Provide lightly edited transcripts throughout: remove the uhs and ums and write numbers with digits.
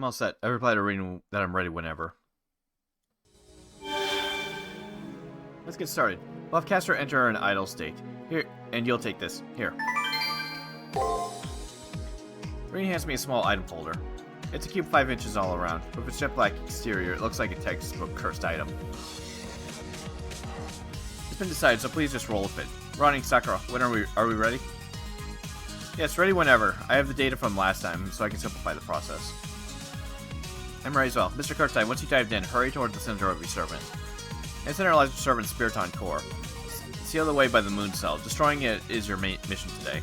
I'm all set. I replied to reading that I'm ready whenever. Let's get started. We'll have Caster enter an idle state. Here, and you'll take this. Here. Rini hands me a small item folder. It's a cube 5 inches all around. With a jet black exterior, it looks like a textbook cursed item. It's been decided, so please just roll with it. Ronnie, Sakura, when are we ready? Yes, ready whenever. I have the data from last time, so I can simplify the process. I'm ready as well. Mr. Kirkstein, once you dived in, hurry toward the center of your servant. In the center lies your servant's Spiriton core. Seal the way by the moon cell. Destroying it is your main mission today.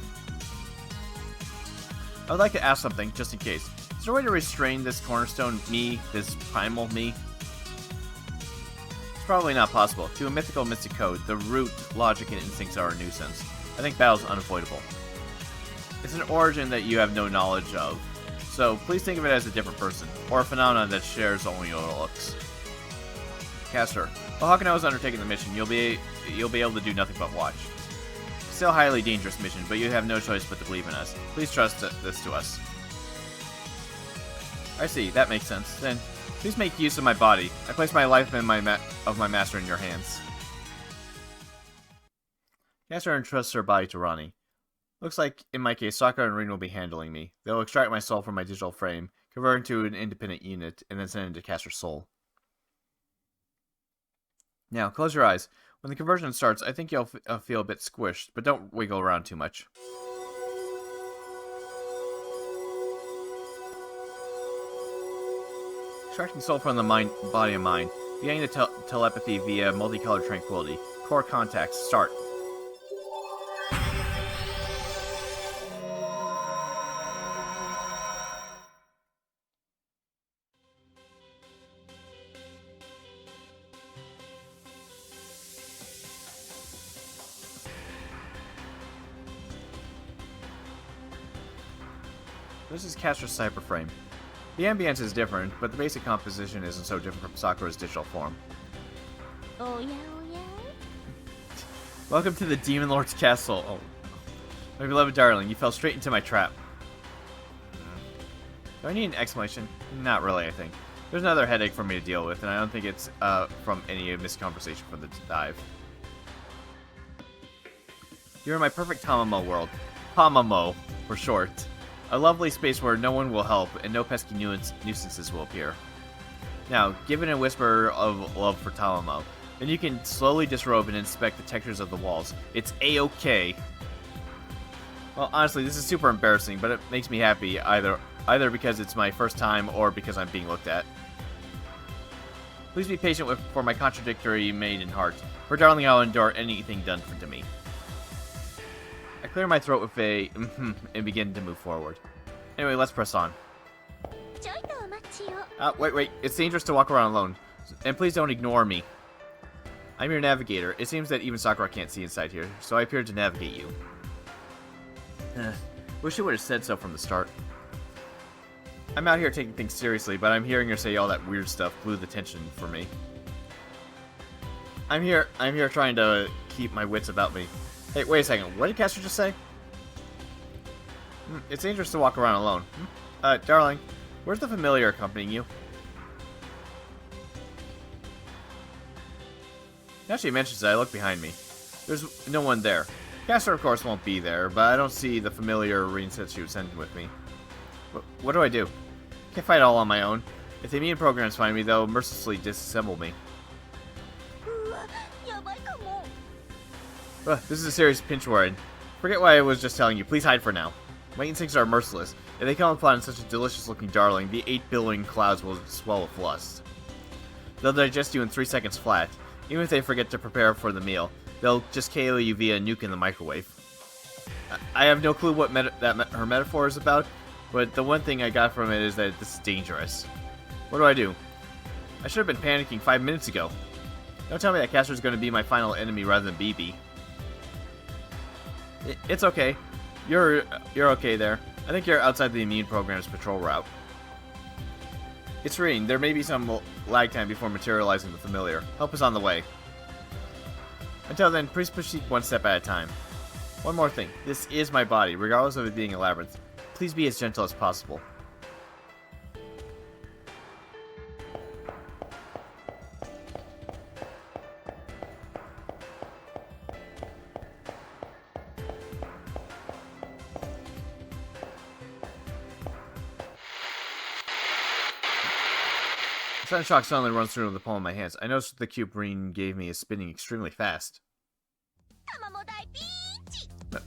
I would like to ask something, just in case. Is there a way to restrain this cornerstone me, this primal me? It's probably not possible. To a mythical mystic code, the root, logic, and instincts are a nuisance. I think battle's unavoidable. It's an origin that you have no knowledge of, so please think of it as a different person, or a phenomenon that shares only your looks. Caster, while Hawk and I was undertaking the mission, you'll be able to do nothing but watch. Still a highly dangerous mission, but you have no choice but to believe in us. Please trust this to us. I see, that makes sense. Then, please make use of my body. I place my life and my master in your hands. Caster entrusts her body to Ronnie. Looks like, in my case, Sakura and Rin will be handling me. They'll extract my soul from my digital frame, convert it to an independent unit, and then send it to Caster's soul. Now, close your eyes. When the conversion starts, I think you'll feel a bit squished, but don't wiggle around too much. Extracting soul from the body of mind, beginning the telepathy via multicolored tranquility. Core contacts, start. This is Caster's cyberframe. The ambience is different, but the basic composition isn't so different from Sakura's digital form. Oh yeah, oh yeah. Welcome to the Demon Lord's castle. Oh. My beloved darling, you fell straight into my trap. Do I need an explanation? Not really, I think. There's another headache for me to deal with, and I don't think it's from any misconversation from the dive. You're in my perfect Tamamo world. Tamamo, for short. A lovely space where no one will help and no pesky nuisances will appear. Now, give it a whisper of love for Tamamo. Then you can slowly disrobe and inspect the textures of the walls. It's A-OK. Well, honestly, this is super embarrassing, but it makes me happy either because it's my first time or because I'm being looked at. Please be patient for my contradictory maiden heart. For darling, I'll endure anything done to me. I clear my throat with a and begin to move forward. Anyway, let's press on. Wait. It's dangerous to walk around alone. And please don't ignore me. I'm your navigator. It seems that even Sakura can't see inside here, so I appeared to navigate you. Wish you would have said so from the start. I'm out here taking things seriously, but I'm hearing her say all that weird stuff blew the tension for me. I'm here trying to keep my wits about me. Hey, wait a second. What did Caster just say? It's dangerous to walk around alone. Darling, where's the familiar accompanying you? Now she mentions it, I look behind me. There's no one there. Caster, of course, won't be there, but I don't see the familiar Rin said she would send with me. What do I do? Can't fight all on my own. If the immune programs find me, they'll mercilessly disassemble me. This is a serious pinch word. Forget what I was just telling you. Please hide for now. My instincts are merciless. If they come upon such a delicious-looking darling, the 8 billowing clouds will swell with lust. They'll digest you in 3 seconds flat. Even if they forget to prepare for the meal, they'll just KO you via a nuke in the microwave. I have no clue what her metaphor is about, but the one thing I got from it is that this is dangerous. What do? I should have been panicking 5 minutes ago. Don't tell me that Caster's going to be my final enemy rather than BB. It's okay. You're okay there. I think you're outside the immune program's patrol route. It's Rin. There may be some lag time before materializing the familiar. Help is on the way. Until then, please proceed one step at a time. One more thing. This is my body, regardless of it being a labyrinth. Please be as gentle as possible. Sudden shock suddenly runs through the palm of my hands. I noticed the cube Breen gave me is spinning extremely fast.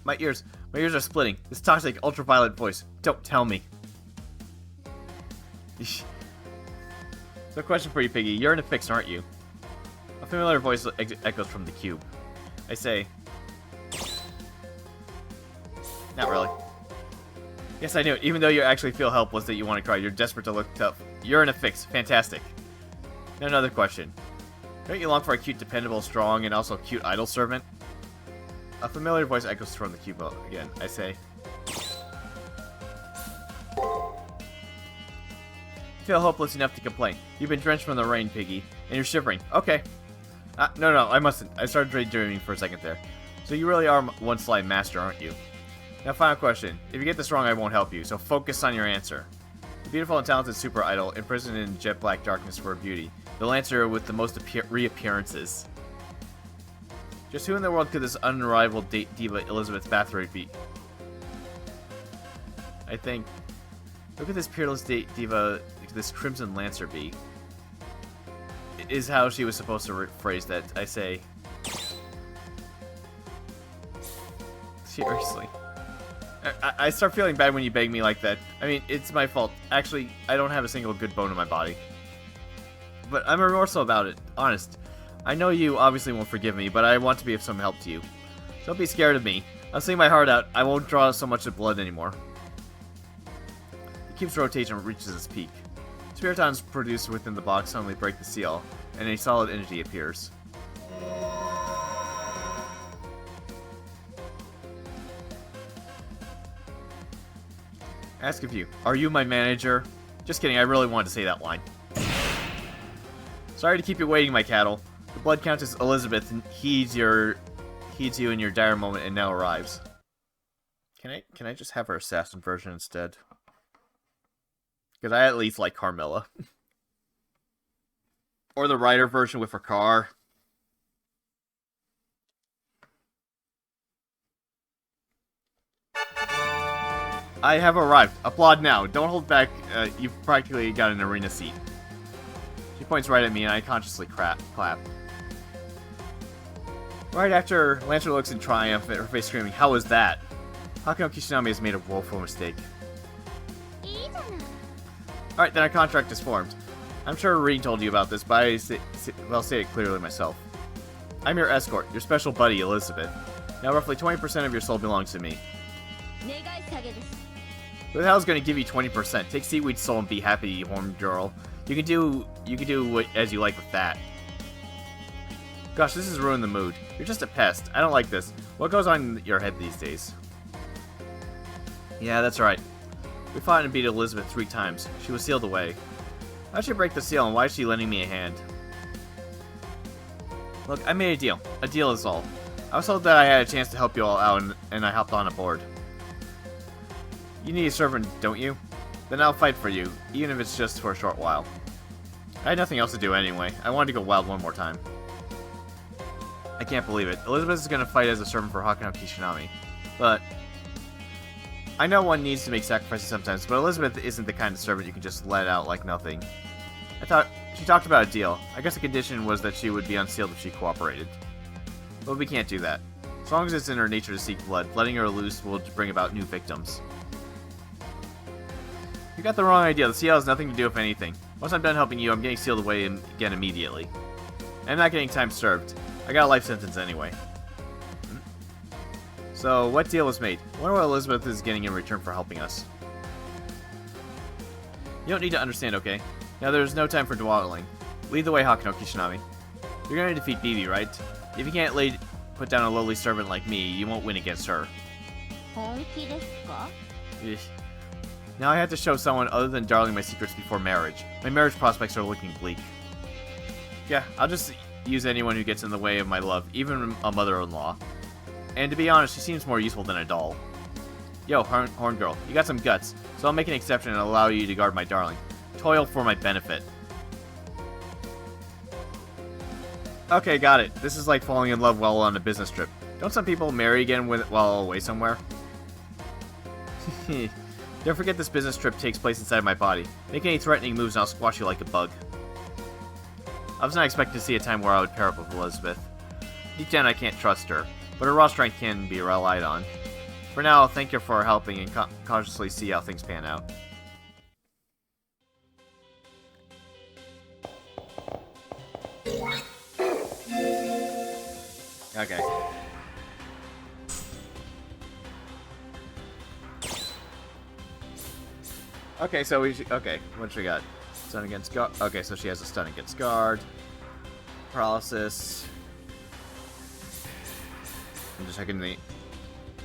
My ears are splitting. This toxic, ultraviolet voice. Don't tell me. So, question for you, Piggy. You're in a fix, aren't you? A familiar voice echoes from the cube. I say, not really. Yes, I knew it. Even though you actually feel helpless that you want to cry, you're desperate to look tough. You're in a fix. Fantastic. Now another question. Don't you long for a cute, dependable, strong, and also cute idol servant? A familiar voice echoes from the cube again. I say, you feel hopeless enough to complain. You've been drenched from the rain, Piggy, and you're shivering. Okay. No, I mustn't. I started daydreaming for a second there. So you really are one slime master, aren't you? Now, final question. If you get this wrong, I won't help you, so focus on your answer. The beautiful and talented super idol, imprisoned in jet black darkness for her beauty. The Lancer with the most reappearances. Just who in the world could this unrivaled diva Elizabeth Bathory be? I think... Who could this peerless diva, this Crimson Lancer be? Is how she was supposed to phrase that. I say... Seriously. I start feeling bad when you beg me like that. I mean, it's my fault. Actually, I don't have a single good bone in my body. But I'm remorseful about it. Honest. I know you obviously won't forgive me, but I want to be of some help to you. So don't be scared of me. I'll sing my heart out. I won't draw so much blood anymore. The cube's rotation reaches its peak. Spiritons produced within the box suddenly break the seal, and a solid entity appears. Ask of you, are you my manager? Just kidding, I really wanted to say that line. Sorry to keep you waiting, my cattle. The Blood Countess Elizabeth heeds you in your dire moment and now arrives. Can I just have her assassin version instead? Because I at least like Carmilla. Or the Rider version with her car. I have arrived. Applaud now. Don't hold back. You've practically got an arena seat. She points right at me, and I consciously clap. Right after, Lancer looks in triumph at her face, screaming, "How was that?" Hakano Kishinami has made a woeful mistake. Alright, then our contract is formed. I'm sure Reed told you about this, but I'll say it clearly myself. I'm your escort, your special buddy, Elizabeth. Now roughly 20% of your soul belongs to me. Who the hell is going to give you 20%? Take Seaweed's soul and be happy, you horned girl. You can do as you like with that. Gosh, this has ruined the mood. You're just a pest. I don't like this. What goes on in your head these days? Yeah, that's right. We fought and beat Elizabeth 3 times. She was sealed away. Why'd she break the seal, and why is she lending me a hand? Look, I made a deal. A deal is all. I was told that I had a chance to help you all out, and I hopped on aboard. You need a servant, don't you? Then I'll fight for you, even if it's just for a short while. I had nothing else to do anyway. I wanted to go wild one more time. I can't believe it. Elizabeth is going to fight as a servant for Hakano Kishinami. But I know one needs to make sacrifices sometimes, but Elizabeth isn't the kind of servant you can just let out like nothing. I thought she talked about a deal. I guess the condition was that she would be unsealed if she cooperated. But we can't do that. As long as it's in her nature to seek blood, letting her loose will bring about new victims. You got the wrong idea. The CL has nothing to do with anything. Once I'm done helping you, I'm getting sealed away again immediately. I'm not getting time served. I got a life sentence anyway. So, what deal was made? I wonder what Elizabeth is getting in return for helping us. You don't need to understand, okay? Now there's no time for dawdling. Lead the way, Hakano Kishinami. You're gonna defeat Bibi, right? If you can't put down a lowly servant like me, you won't win against her. Eesh. Now I have to show someone other than Darling my secrets before marriage. My marriage prospects are looking bleak. Yeah, I'll just use anyone who gets in the way of my love, even a mother-in-law. And to be honest, she seems more useful than a doll. Yo, Horn Girl, you got some guts, so I'll make an exception and allow you to guard my darling. Toil for my benefit. Okay, got it. This is like falling in love while on a business trip. Don't some people marry again while away somewhere? Don't forget this business trip takes place inside my body. Make any threatening moves and I'll squash you like a bug. I was not expecting to see a time where I would pair up with Elizabeth. Deep down, I can't trust her, but her raw strength can be relied on. For now, thank you for helping and cautiously see how things pan out. Okay. Okay, so okay, what does she got? Stun against guard. Okay, so she has a stun against guard. Paralysis. I'm just checking the...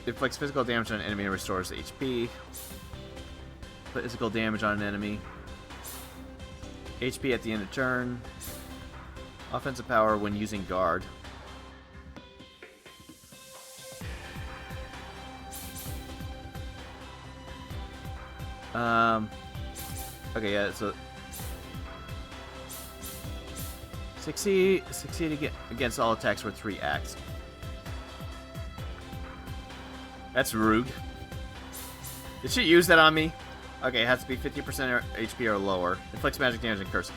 Inflicts physical damage on an enemy and restores HP. Physical damage on an enemy. HP at the end of turn. Offensive power when using guard. Okay, yeah, so... Succeed against all attacks with 3 acts. That's rude. Did she use that on me? Okay, it has to be 50% HP or lower. Inflicts magic damage and curse.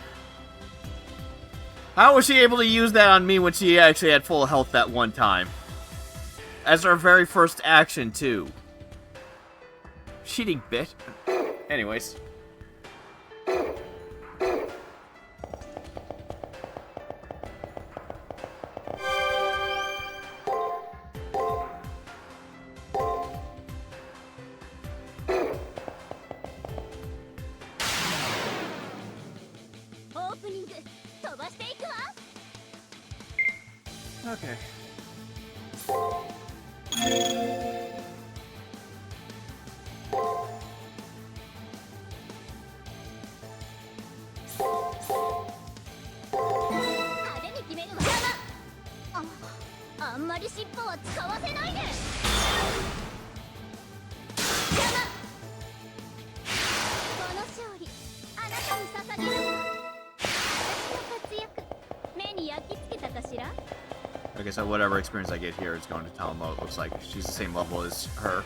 How was she able to use that on me when she actually had full health that one time? As her very first action, too. Cheating bit. Anyways. Okay. Okay, so whatever experience I get here is going to Talamo. It looks like she's the same level as her.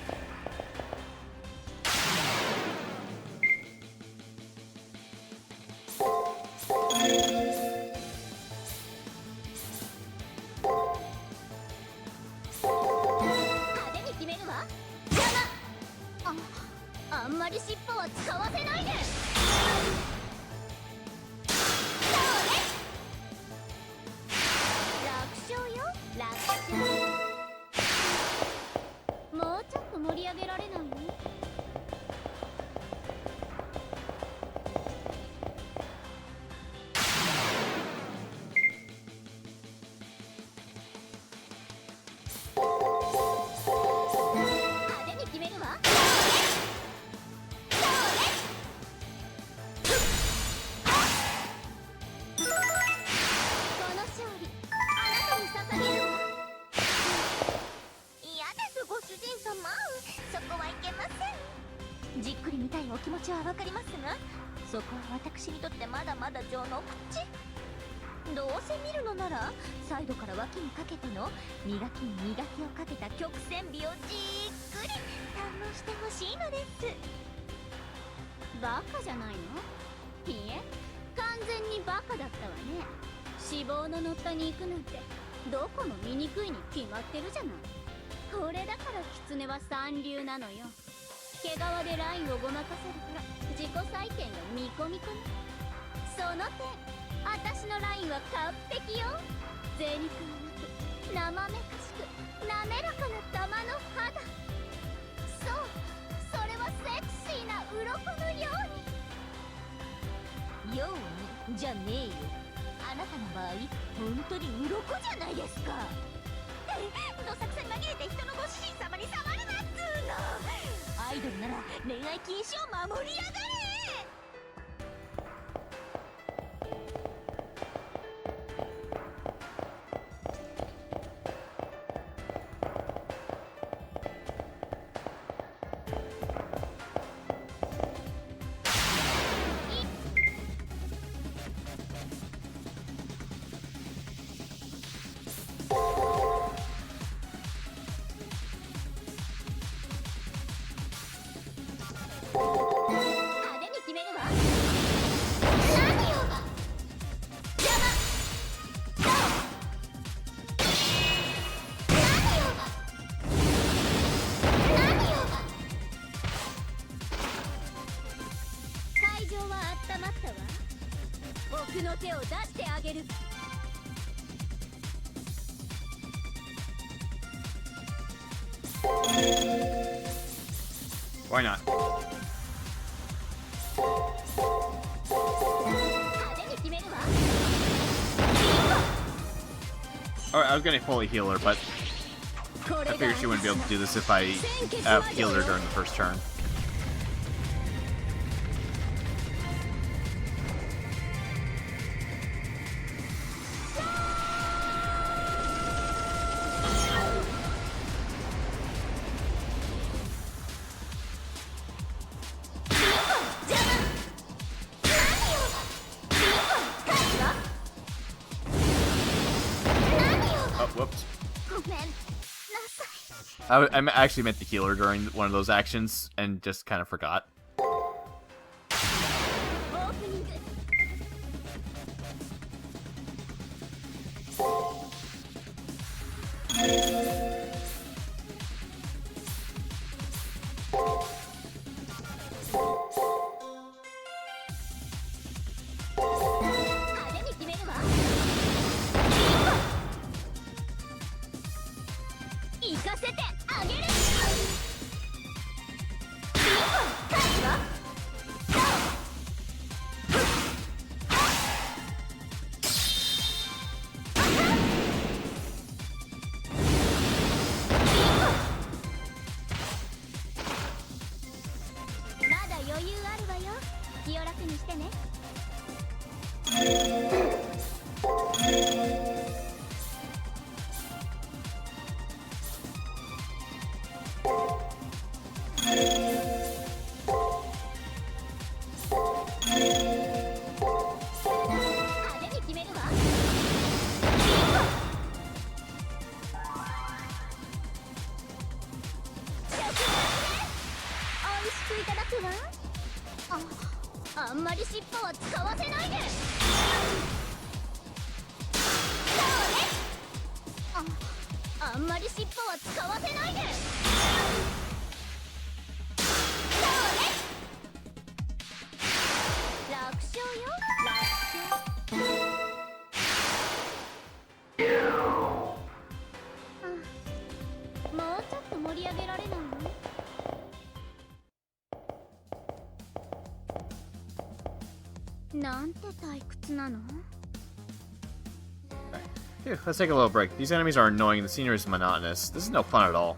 手を出してあげる。 Why not? 派手に決めるわ。 Alright, I was gonna fully heal her, but こ I れが figured she wouldn't be able to do this if I healed her during the first turn. Oh, whoops. ごめんなさい。 I actually meant to heal her during one of those actions and just kind of forgot. オープニング。 派手に決めるわ。行かせてあげる。勝つわ。まだ余裕あるわよ。気を楽にしてね。 派手に決めるわ。おいしくいただくわ。あんまり尻尾は使わせないで。そうね。あんまり尻尾は使わせないで。そうね。楽勝よ。楽勝。もうちょっと盛り上げられないの？なんて退屈なの？ Phew, let's take a little break. These enemies are annoying and the scenery is monotonous. This is no fun at all.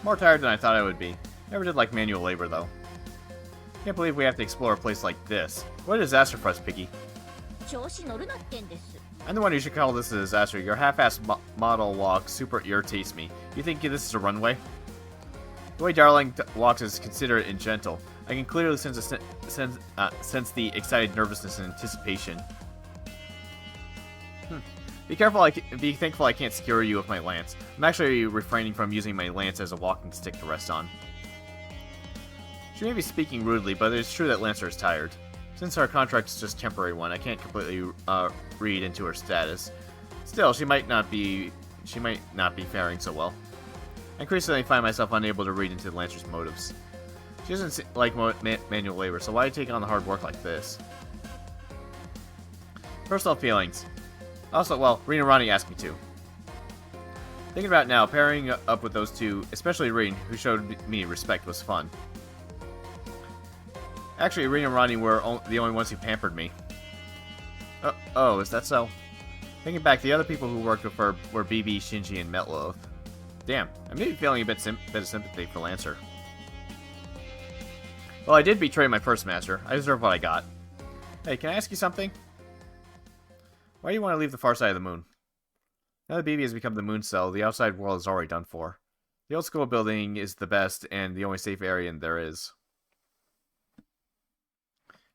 More tired than I thought I would be. Never did like manual labor, though. Can't believe we have to explore a place like this. What a disaster for us, Piggy. 調子乗るなってんです。 I'm the one who should call this a disaster. Your half-assed model walk super irritates me. You think this is a runway? The way Darling walks is considerate and gentle. I can clearly sense the excited nervousness and anticipation. Be thankful I can't secure you with my lance. I'm actually refraining from using my lance as a walking stick to rest on. She may be speaking rudely, but it's true that Lancer is tired. Since our contract is just a temporary one, I can't completely read into her status. Still, she might not be faring so well. I increasingly find myself unable to read into Lancer's motives. She doesn't like manual labor, so why take on the hard work like this? Personal feelings. Also, well, Reen and Ronnie asked me to. Thinking about it now, pairing up with those two, especially Reen, who showed me respect, was fun. Actually, Reen and Ronnie were the only ones who pampered me. Oh, is that so? Thinking back, the other people who worked with her were BB, Shinji, and Metloth. Damn, I may be feeling a bit of sympathy for Lancer. Well, I did betray my first master. I deserve what I got. Hey, can I ask you something? Why do you want to leave the far side of the moon? Now that BB has become the moon cell, the outside world is already done for. The old school building is the best and the only safe area there is.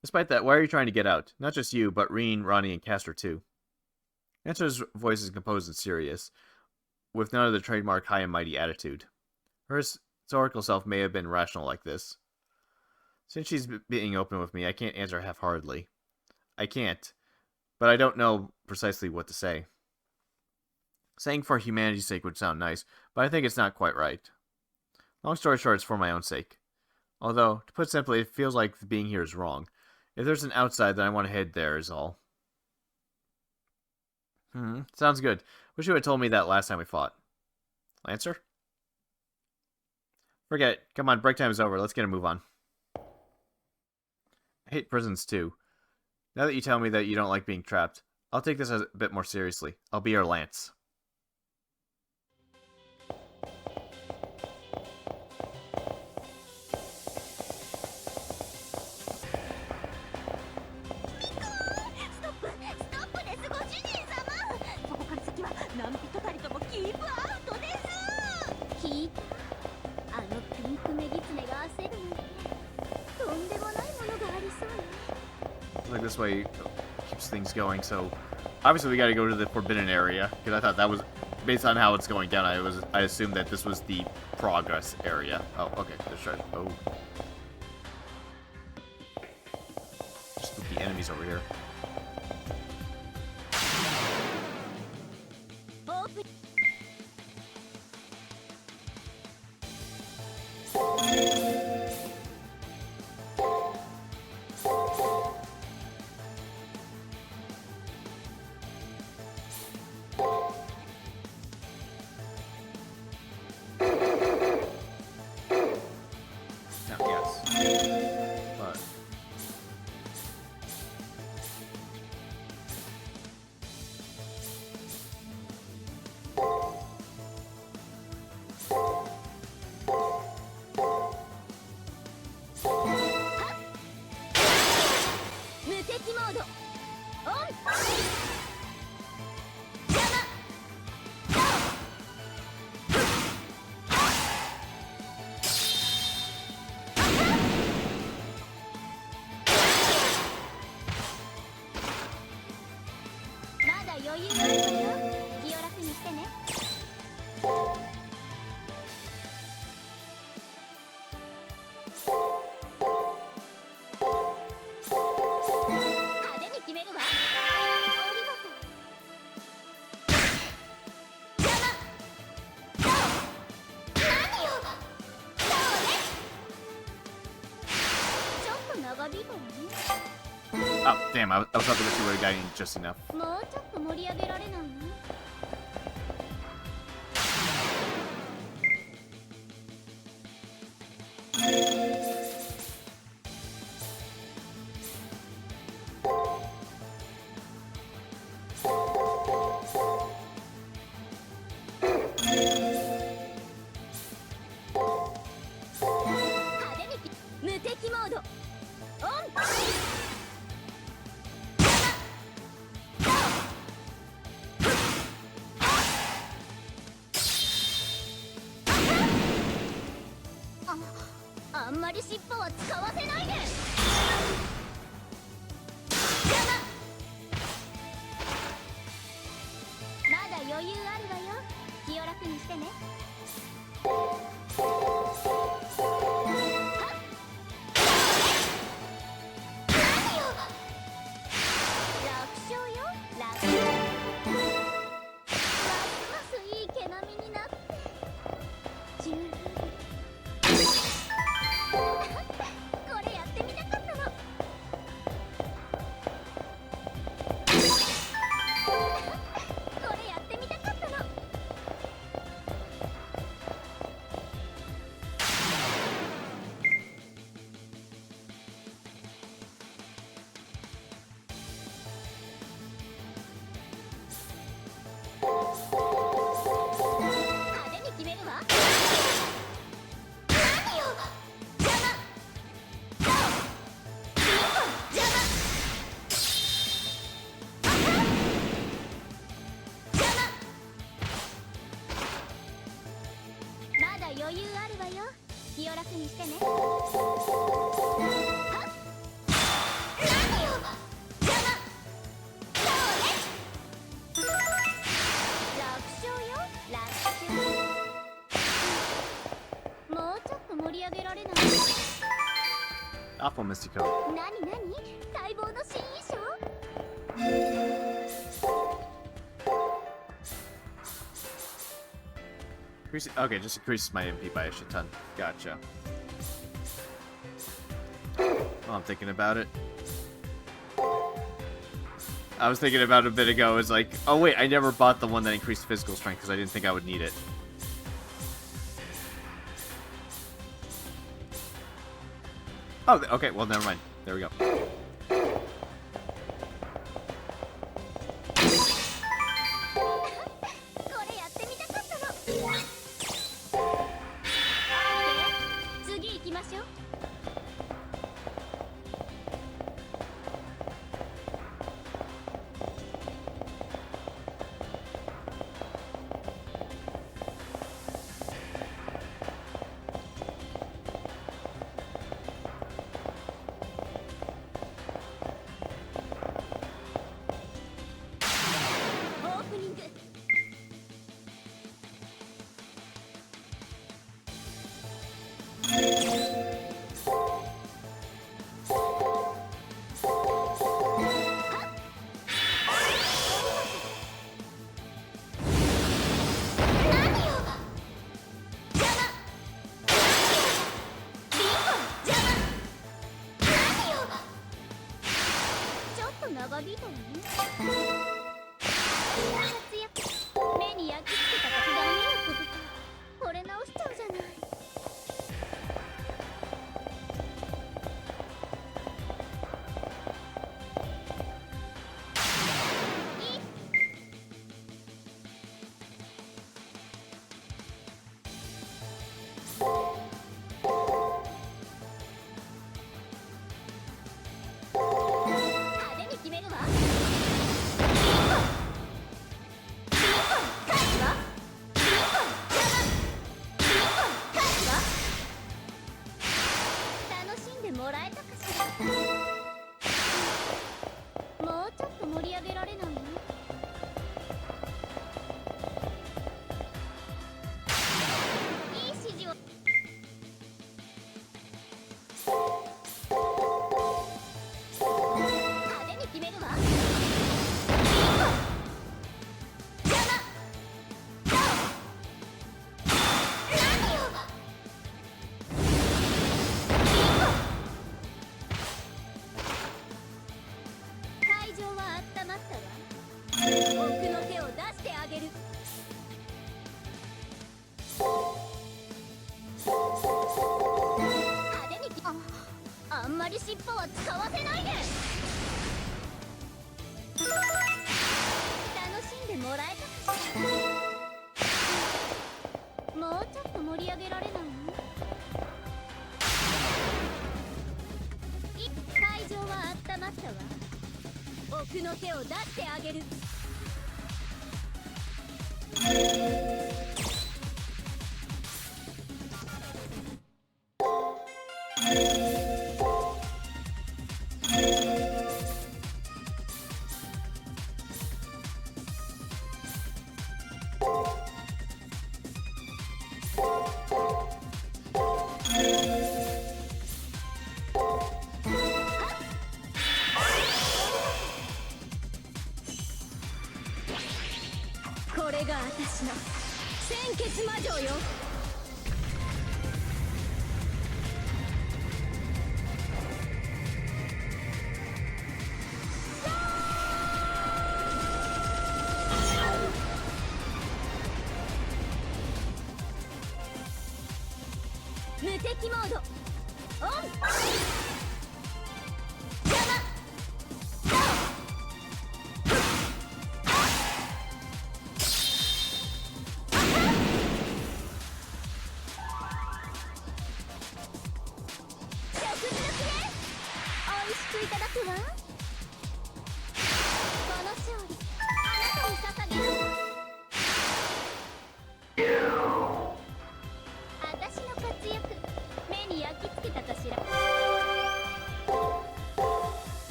Despite that, why are you trying to get out? Not just you, but Reen, Ronnie, and Castor too. Lancer's voice is composed and serious, with none of the trademark high and mighty attitude. Her historical self may have been rational like this. Since she's being open with me, I can't answer half-heartedly. I can't, but I don't know precisely what to say. Saying for humanity's sake would sound nice, but I think it's not quite right. Long story short, it's for my own sake. Although, to put it simply, it feels like being here is wrong. If there's an outside, then I want to head there is all. Sounds good. Wish you had told me that last time we fought. Lancer? Forget it. Come on, break time is over. Let's get a move on. I hate prisons too. Now that you tell me that you don't like being trapped, I'll take this a bit more seriously. I'll be your Lance. Like this way keeps things going, so obviously we gotta go to the forbidden area, because I thought that was, based on how it's going down, I assumed that this was the progress area. Oh, okay, there's treasure. Oh. Spooky enemies over here. Oh, damn, I was hoping that you would have gotten just enough. Awful Mythical. Okay, just increases my MP by a shit ton. Gotcha. Well, I'm thinking about it. I was thinking about it a bit ago. It's like, oh wait, I never bought the one that increased physical strength because I didn't think I would need it. Oh, okay, well, never mind. There we go. Mythical mode on.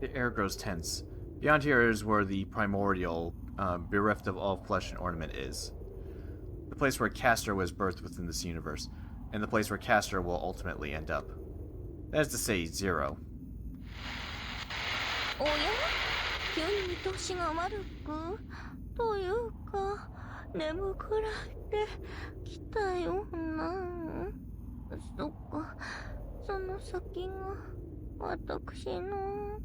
The air grows tense. Beyond here is where the primordial, bereft of all flesh and ornament is. The place where Castor was birthed within this universe, and the place where Castor will ultimately end up. That is to say, 0. おや、急に年が悪くというか眠くなってきたよな。そっか、その先が私の。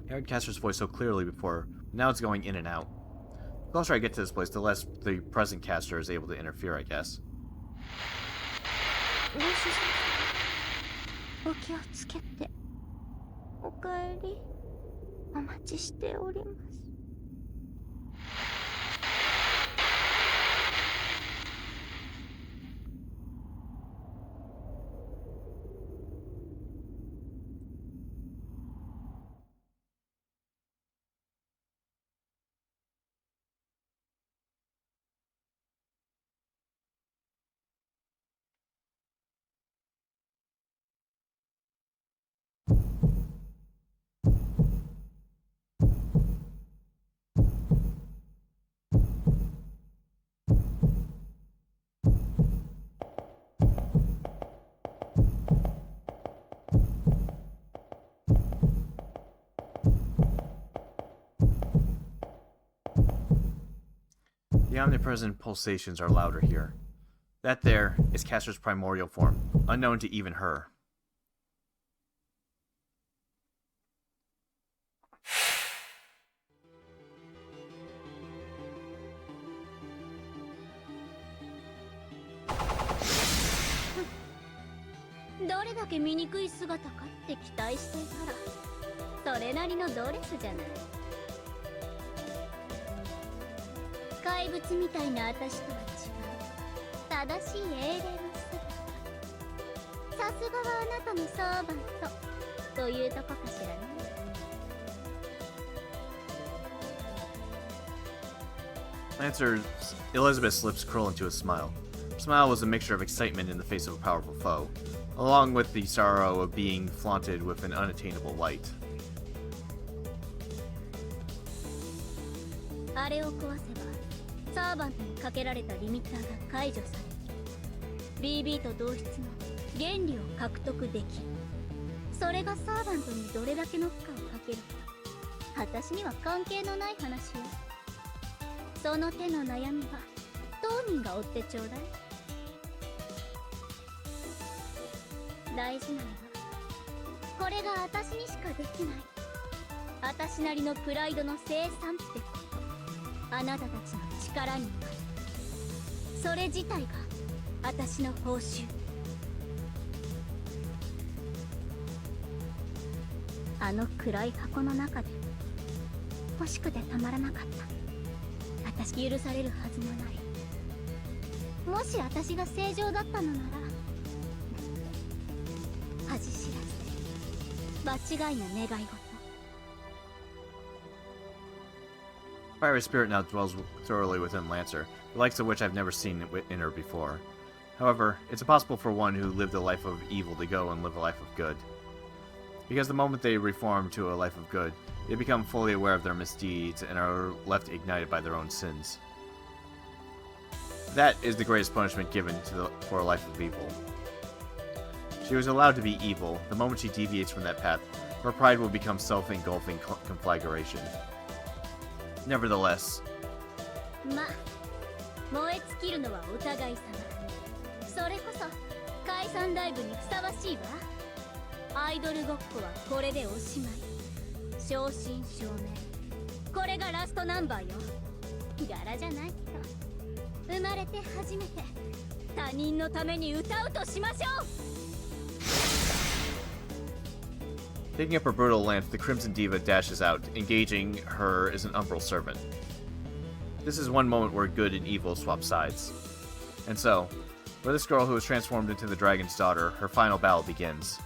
I heard Castor's voice so clearly before, but now it's going in and out. The closer I get to this place, the less the present Castor is able to interfere, I guess. ご主人、お気をつけて。おかえり。お待ちしております。The omnipresent pulsations are louder here. That there is Castor's primordial form, unknown to even her. "どれだけ醜い姿かって期待していたら、それなりのドレスじゃない。怪物みたいな私とは違う正しい英霊の姿。さすがはあなたのサーバントというとこかしらね。Lancer Elizabeth's lips curl into a smile. Her smile was a mixture of excitement in the face of a powerful foe, along with the sorrow of being flaunted with an unattainable light. あれを壊せばサーバントにかけられたリミッターが解除され、BB と同質の原理を獲得できる。それがサーバントにどれだけの負荷をかけるか、私には関係のない話よ。その手の悩みは当人が追ってちょうだい。大事なのはこれが私にしかできない私なりのプライドの生産ってこと。あなたたちの力になる。それ自体が私の報酬。あの暗い箱の中で欲しくてたまらなかった。私許されるはずもない。もし私が正常だったのなら、恥知らずで場違いな願い事。Fiery spirit now dwells thoroughly within Lancer, the likes of which I've never seen in her before. However, it's impossible for one who lived a life of evil to go and live a life of good. Because the moment they reform to a life of good, they become fully aware of their misdeeds and are left ignited by their own sins. That is the greatest punishment given for a life of evil. She was allowed to be evil. The moment she deviates from that path, her pride will become self-engulfing conflagration. Nevertheless, まあ、燃え尽きるのはお互い様。それこそ解散ライブにふさわしいわ。アイドルごっこはこれでおしまい。正真正銘。これがラストナンバーよ。柄じゃないけど、生まれて初めて他人のために歌うとしましょう。Picking up her brutal lance, the Crimson Diva dashes out, engaging her as an umbral servant. This is one moment where good and evil swap sides. And so, for this girl who is transformed into the dragon's daughter, her final battle begins.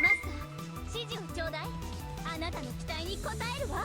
Master, 指示をちょうだい。あなたの期待に応えるわ。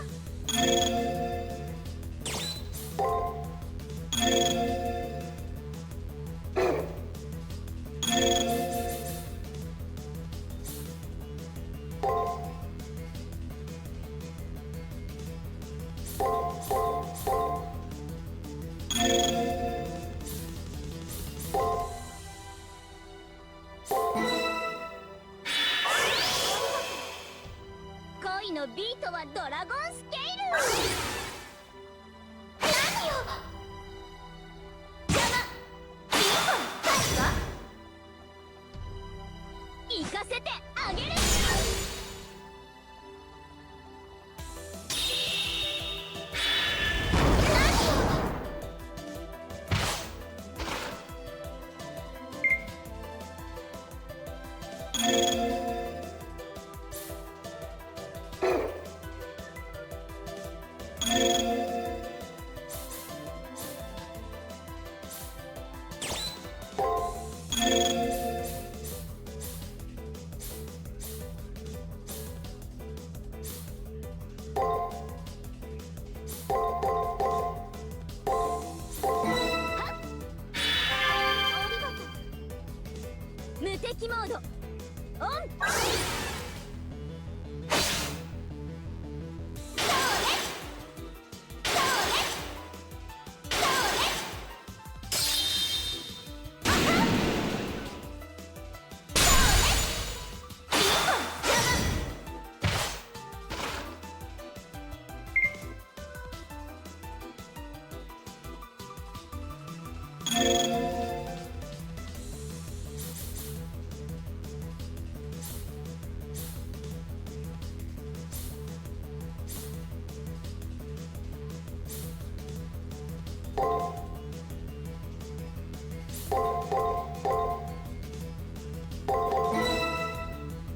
無敵モードオン。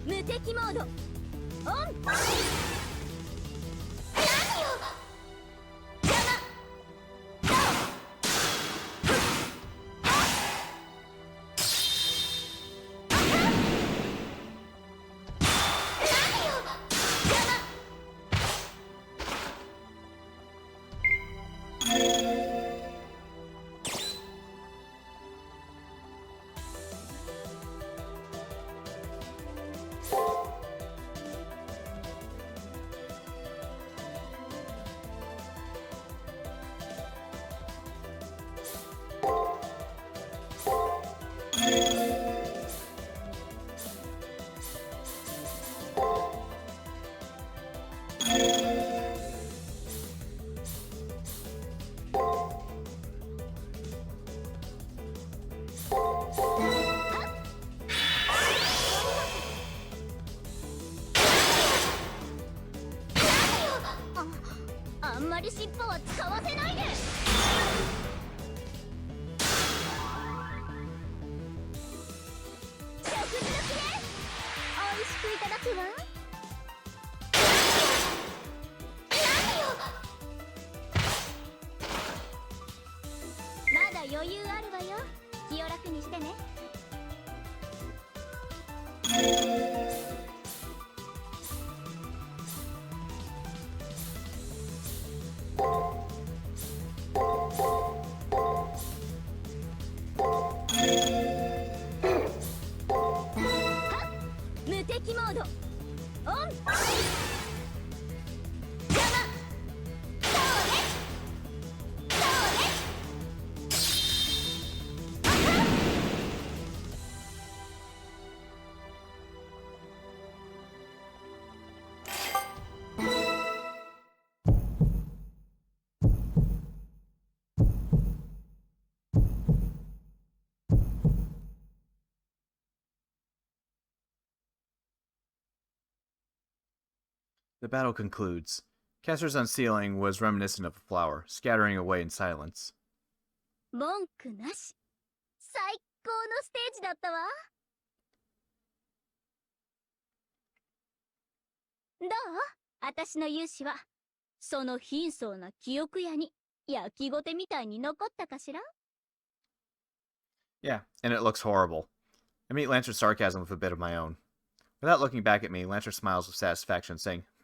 無敵モードオン。あんまり尻尾は使わせないで。食事のきで美味しくいただくわ。まだ余裕あるわよ。気を楽にしてね。無敵モードオン。The battle concludes. Caster's unsealing was reminiscent of a flower, scattering away in silence. 文句なし。最高のステージだったわ。どう？私の勇姿はその貧相な記憶屋に焼きごてみたいに残ったかしら？ Yeah, and it looks horrible. I meet Lancer's sarcasm with a bit of my own. Without looking back at me, Lancer smiles with satisfaction, saying, "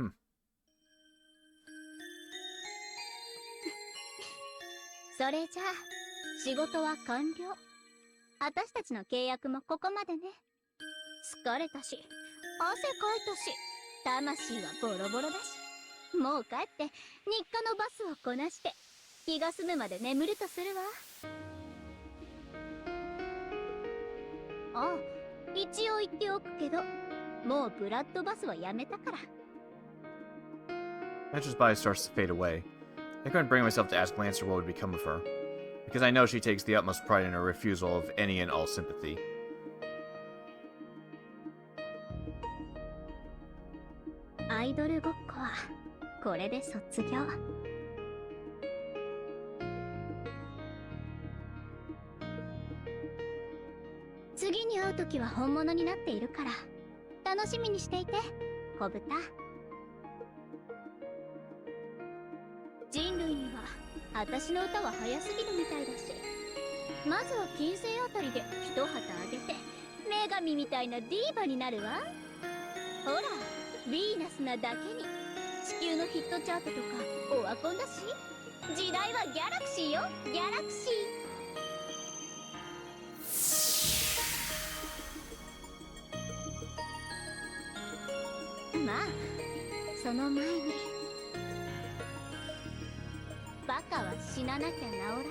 それじゃあ仕事は完了。私たちの契約もここまでね。疲れたし、汗かいたし、魂はボロボロだし、もう帰って日課のバスをこなして気が済むまで眠るとするわ。あ、一応言っておくけど、もうブラッドバスはやめたから。Lancer's body starts to fade away. I couldn't bring myself to ask Lancer what would become of her, because I know she takes the utmost pride in her refusal of any and all sympathy. アイドルごっこはこれで卒業。次に会う時は本物になっているから楽しみにしていて、小豚。人類には私の歌は早すぎるみたいだし、まずは金星あたりで一旗あげて女神みたいなディーバになるわ。ほら、ヴィーナスなだけに地球のヒットチャートとかオワコンだし、時代はギャラクシーよ、ギャラクシー。その前にバカは死ななきゃ治らない。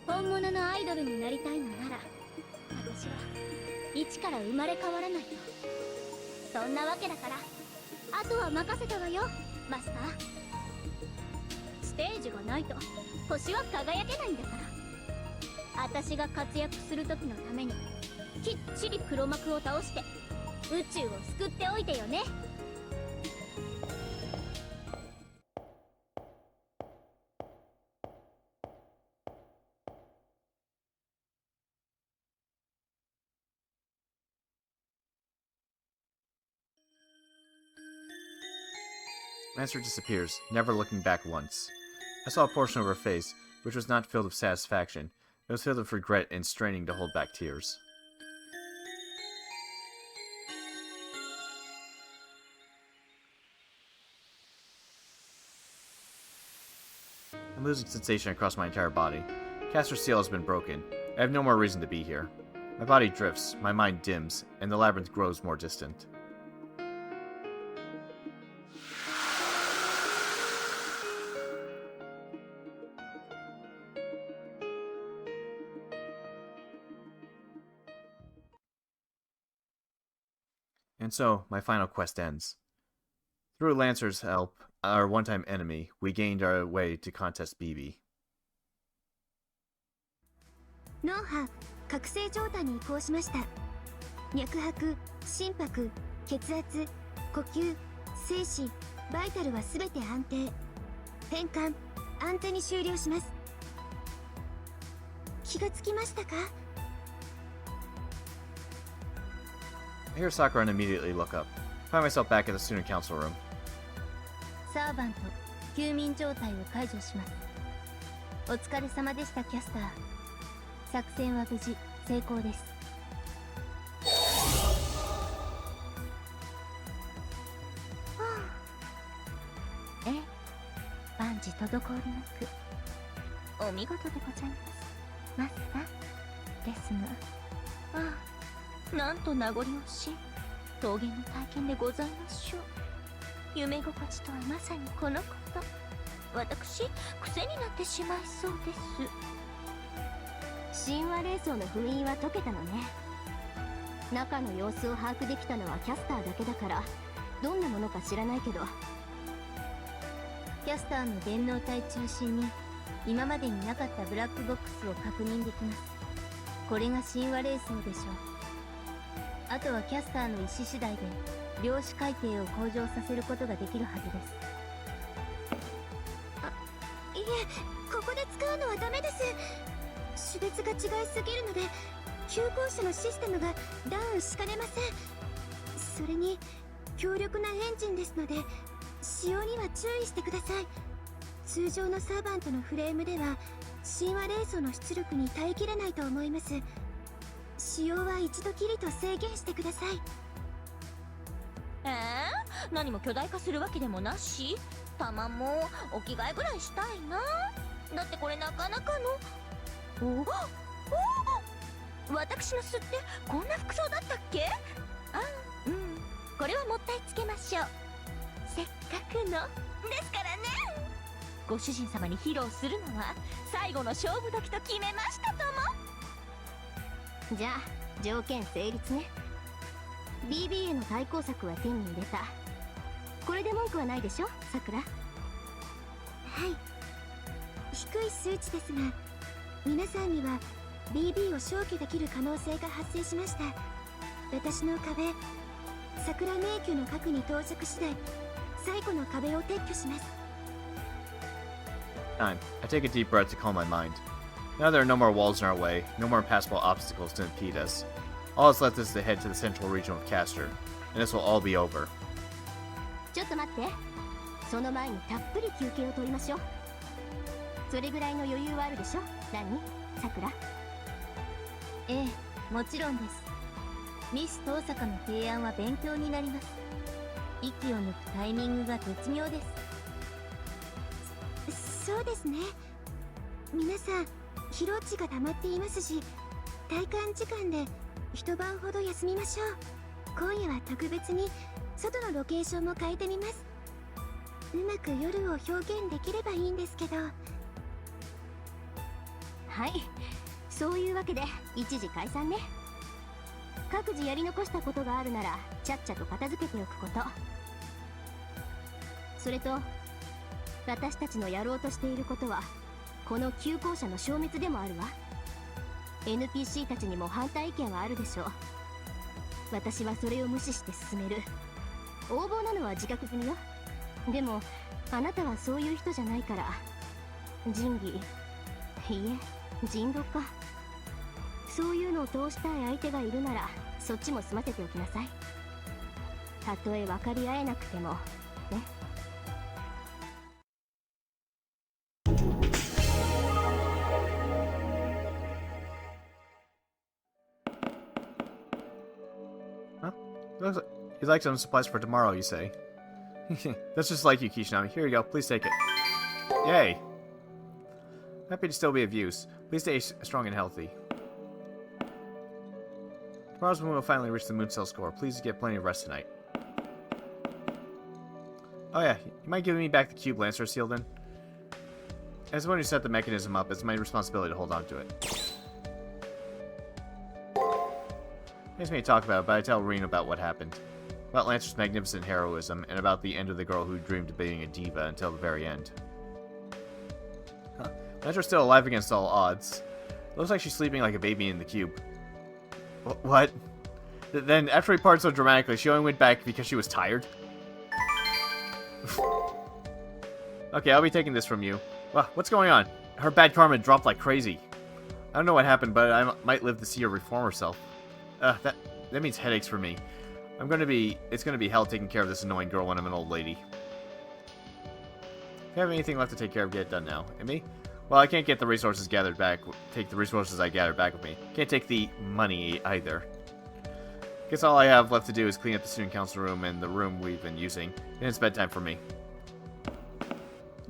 本物のアイドルになりたいのなら私は一から生まれ変わらないと。そんなわけだからあとは任せたわよマスター。ステージがないと星は輝けないんだから。私が活躍する時のためにきっちり黒幕を倒して宇宙を救っておいてよね。Lancer disappears, never looking back once. I saw a portion of her face, which was not filled with satisfaction. It was filled with regret and straining to hold back tears. I'm losing sensation across my entire body. Castor's seal has been broken. I have no more reason to be here. My body drifts, my mind dims, and the labyrinth grows more distant. And so, my final quest ends. Through Lancer's help, our one-time enemy, we gained our way to contest BB. 脳波覚醒状態に移行しました。脈拍、心拍、血圧、呼吸、精子、バイタルはすべて安定。変換、安定に終了します。気がつきましたか？ I hear Sakura and immediately look up. Find myself back at the student council room. サーバント、休眠状態を解除します。お疲れ様でしたキャスター。作戦は無事成功です。ええ、万事滞りなくお見事でございますマスターですが、ああ、なんと名残惜しい桃源の体験でございましょう。夢心地とはまさにこのこと。私癖になってしまいそうです。神話霊装の封印は解けたのね。中の様子を把握できたのはキャスターだけだからどんなものか知らないけど、キャスターの電脳体中心に今までになかったブラックボックスを確認できます。これが神話霊装でしょう。あとはキャスターの意思次第で量子改定を向上させることができるはずです。いえ、ここで使うのはダメです。種別が違いすぎるので急行車のシステムがダウンしかねません。それに強力なエンジンですので使用には注意してください。通常のサーバントのフレームでは神話霊装の出力に耐えきれないと思います。使用は一度きりと制限してください。何も巨大化するわけでもなし、弾もお着替えぐらいしたいな。だってこれなかなかの。私の巣ってこんな服装だったっけ？あ、うん、これはもったいつけましょう。せっかくのですからね。ご主人様に披露するのは最後の勝負時と決めましたとも。じゃあ条件成立ね。 BB への対抗策は手に入れた。これで文句はないでしょ、さくら。はい。低い数値ですが皆さんには BB を消去できる可能性が発生しました。私の壁、桜迷宮の核に到着次第最後の壁を撤去します。 Time. I take a deep breath to calm my mind. Now there are no more walls in our way, no more impassable obstacles to impede us. All that's left is to head to the central region of Castor, and this will all be over. ちょっと待って。その前にたっぷり休憩を取りましょう。それぐらいの余裕はあるでしょ、何さくら。ええ、もちろんです。ミス遠坂の提案は勉強になります。息を抜くタイミングが絶妙です。そうですね。皆さん疲労値が溜まっていますし体感時間で一晩ほど休みましょう。今夜は特別に外のロケーションも変えてみます。うまく夜を表現できればいいんですけど。はい、そういうわけで一時解散ね。各自やり残したことがあるならちゃっちゃと片付けておくこと。それと私たちのやろうとしていることはこの旧校舎の消滅でもあるわ。 NPC たちにも反対意見はあるでしょう。私はそれを無視して進める。横暴なのは自覚済みよ。でもあなたはそういう人じゃないから。仁義、いいえ人道か。そういうのを通したい相手がいるならそっちも済ませておきなさい。たとえ分かり合えなくてもね。You'd like some supplies for tomorrow, you say? That's just like you, Kishinami. Here you go. Please take it. Yay! Happy to still be of use. Please stay strong and healthy. Tomorrow's moon will finally reach the moon cell score. Please get plenty of rest tonight. Oh yeah, you mind giving me back the cube Lancer seal then? As the one who set the mechanism up, it's my responsibility to hold on to it. Makes me talk about it, but I tell Reen about what happened. About Lancer's magnificent heroism, and about the end of the girl who dreamed of being a diva until the very end. Huh. Lancer's still alive against all odds. Looks like she's sleeping like a baby in the cube. What? Then, after he parted so dramatically, she only went back because she was tired? Okay, I'll be taking this from you. Well, what's going on? Her bad karma dropped like crazy. I don't know what happened, but I might live to see her reform herself. That means headaches for me. It's gonna be hell taking care of this annoying girl when I'm an old lady. If you have anything left to take care of, get it done now. And me? Well, I can't get the resources gathered back. Take the resources I gathered back with me. Can't take the money either. Guess all I have left to do is clean up the student council room and the room we've been using. And it's bedtime for me.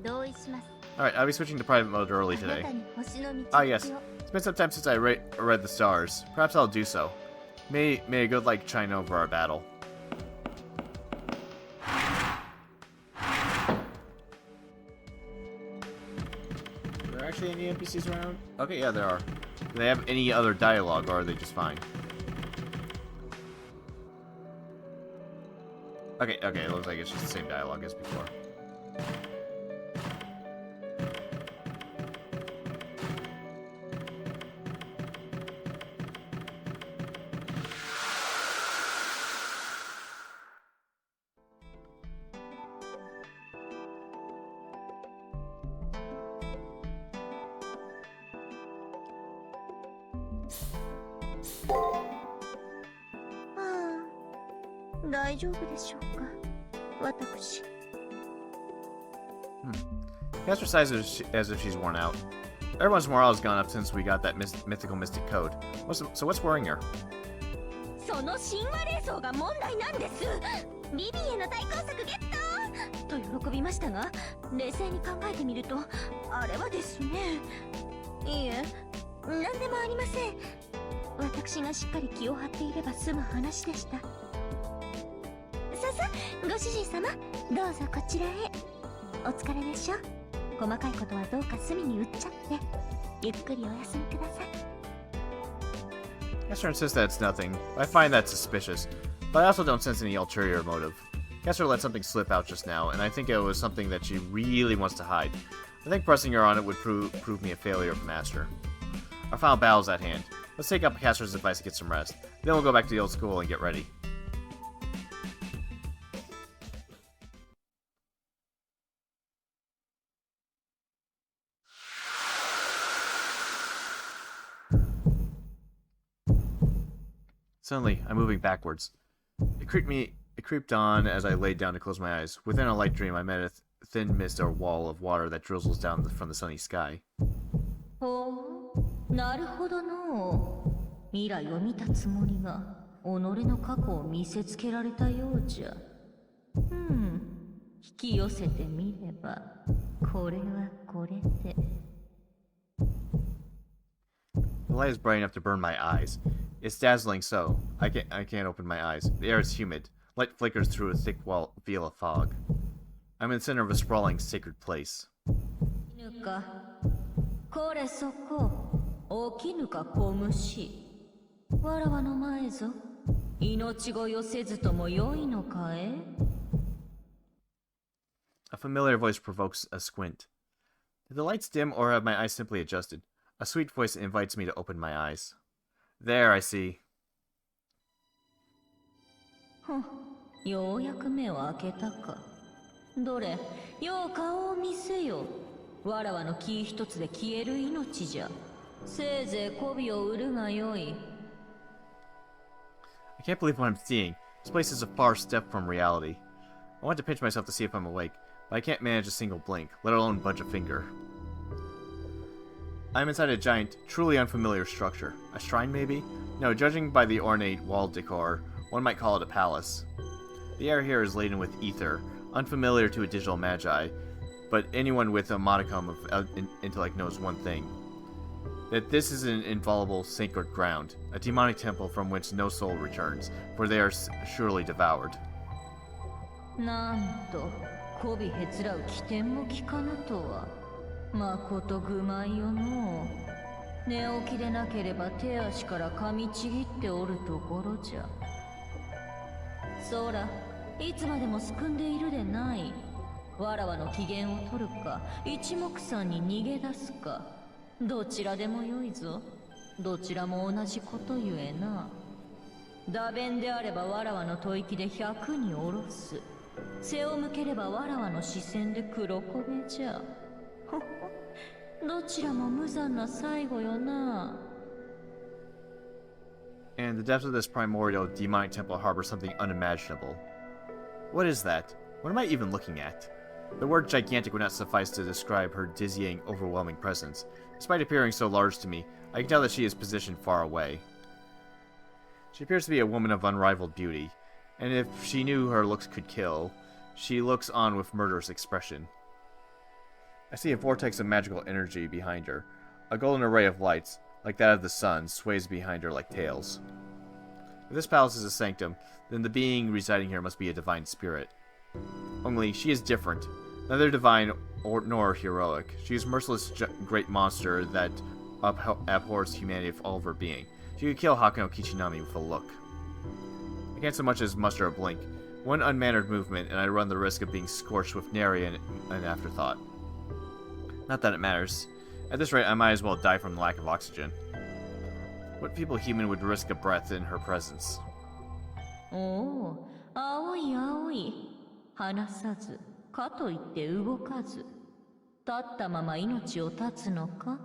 Alright, I'll be switching to private mode early today. Ah yes, it's been some time since I read the stars. Perhaps I'll do so. May a good light shine over our battle. Are there actually any NPCs around? Okay, yeah, there are. Do they have any other dialogue, or are they just fine? Okay, it looks like it's just the same dialogue as before. Caster sighs as if she's worn out. Everyone's morale has gone up since we got that mythical mystic code. So what's worrying her? その神話霊装が問題なんです。ビビへの対抗策ゲットと喜びましたが、冷静に考えてみるとあれはですね。いいえ、何でもありません。私がしっかり気を張っていれば済む話でした。ささ、ご主人様、どうぞこちらへ。お疲れでしょ。細かいことはどうか隅に打っちゃってゆっくりお休みください。Caster insists that it's nothing. I find that suspicious, but I also don't sense any ulterior motive. Caster let something slip out just now, and I think it was something that she really wants to hide. I think pressing her on it would prove me a failure of master. Our final battle is at hand. Let's take up Caster's advice and get some rest. Then we'll go back to the old school and get ready. Suddenly, I'm moving backwards. It creeped on as I laid down to close my eyes. Within a light dream, I met a thin mist or wall of water that drizzles down from the sunny sky. なるほどの。未来を見たつもりが己の過去を見せつけられたようじゃ。引き寄せてみればこれはこれで。The light is bright enough to burn my eyes. It's dazzling so. I can't open my eyes. The air is humid. Light flickers through a thick veil of fog. I'm in the center of a sprawling sacred place. ぬかこれそこ起きぬか小虫わらわの前ぞ命乞いをせずともよいのかえ A familiar voice provokes a squint. Did the lights dim or have my eyes simply adjusted? A sweet voice invites me to open my eyes. There, I see. ようやく目を開けたかどれよう顔を見せよわらわの気一つで消える命じゃせいぜい媚びを売るがよい I can't believe what I'm seeing. This place is a far step from reality. I want to pinch myself to see if I'm awake, but I can't manage a single blink, let alone budge a finger. I'm inside a giant, truly unfamiliar structure. A shrine, maybe? No, judging by the ornate wall decor, one might call it a palace. The air here is laden with ether, unfamiliar to a digital magi, but anyone with a modicum of intellect knows one thing. That this is an inviolable sacred ground, a demonic temple from which no soul returns, for they are surely devoured. なんと媚びへつらう起点も聞かぬとはまこと愚昧よの寝起きでなければ手足から噛みちぎっておるところじゃそらいつまでもすくんでいるでないわらわの機嫌を取るか一目散に逃げ出すかどちらでもよいぞどちらも同じことゆえな打弁であればわらわの吐息で100に下ろす背を向ければわらわの視線で黒焦げじゃほほどちらも無残な最後よな And the depths of this primordial demonic temple harbor something unimaginable. What is that? What am I even looking at? The word gigantic would not suffice to describe her dizzying, overwhelming presence. Despite appearing so large to me, I can tell that she is positioned far away. She appears to be a woman of unrivaled beauty, and if she knew her looks could kill, she looks on with murderous expression. I see a vortex of magical energy behind her. A golden array of lights, like that of the sun, sways behind her like tails. If this palace is a sanctum, then the being residing here must be a divine spirit. Only, she is different. Neither divine nor heroic. She is a merciless great monster that abhors humanity with all of her being. She could kill Hakano Kichinami with a look. I can't so much as muster a blink. One unmannered movement, and I run the risk of being scorched with nary an afterthought. Not that it matters. At this rate, I might as well die from the lack of oxygen. What feeble human would risk a breath in her presence? おお、青い青い。話さず、かといって動かず。立ったまま命を絶つのか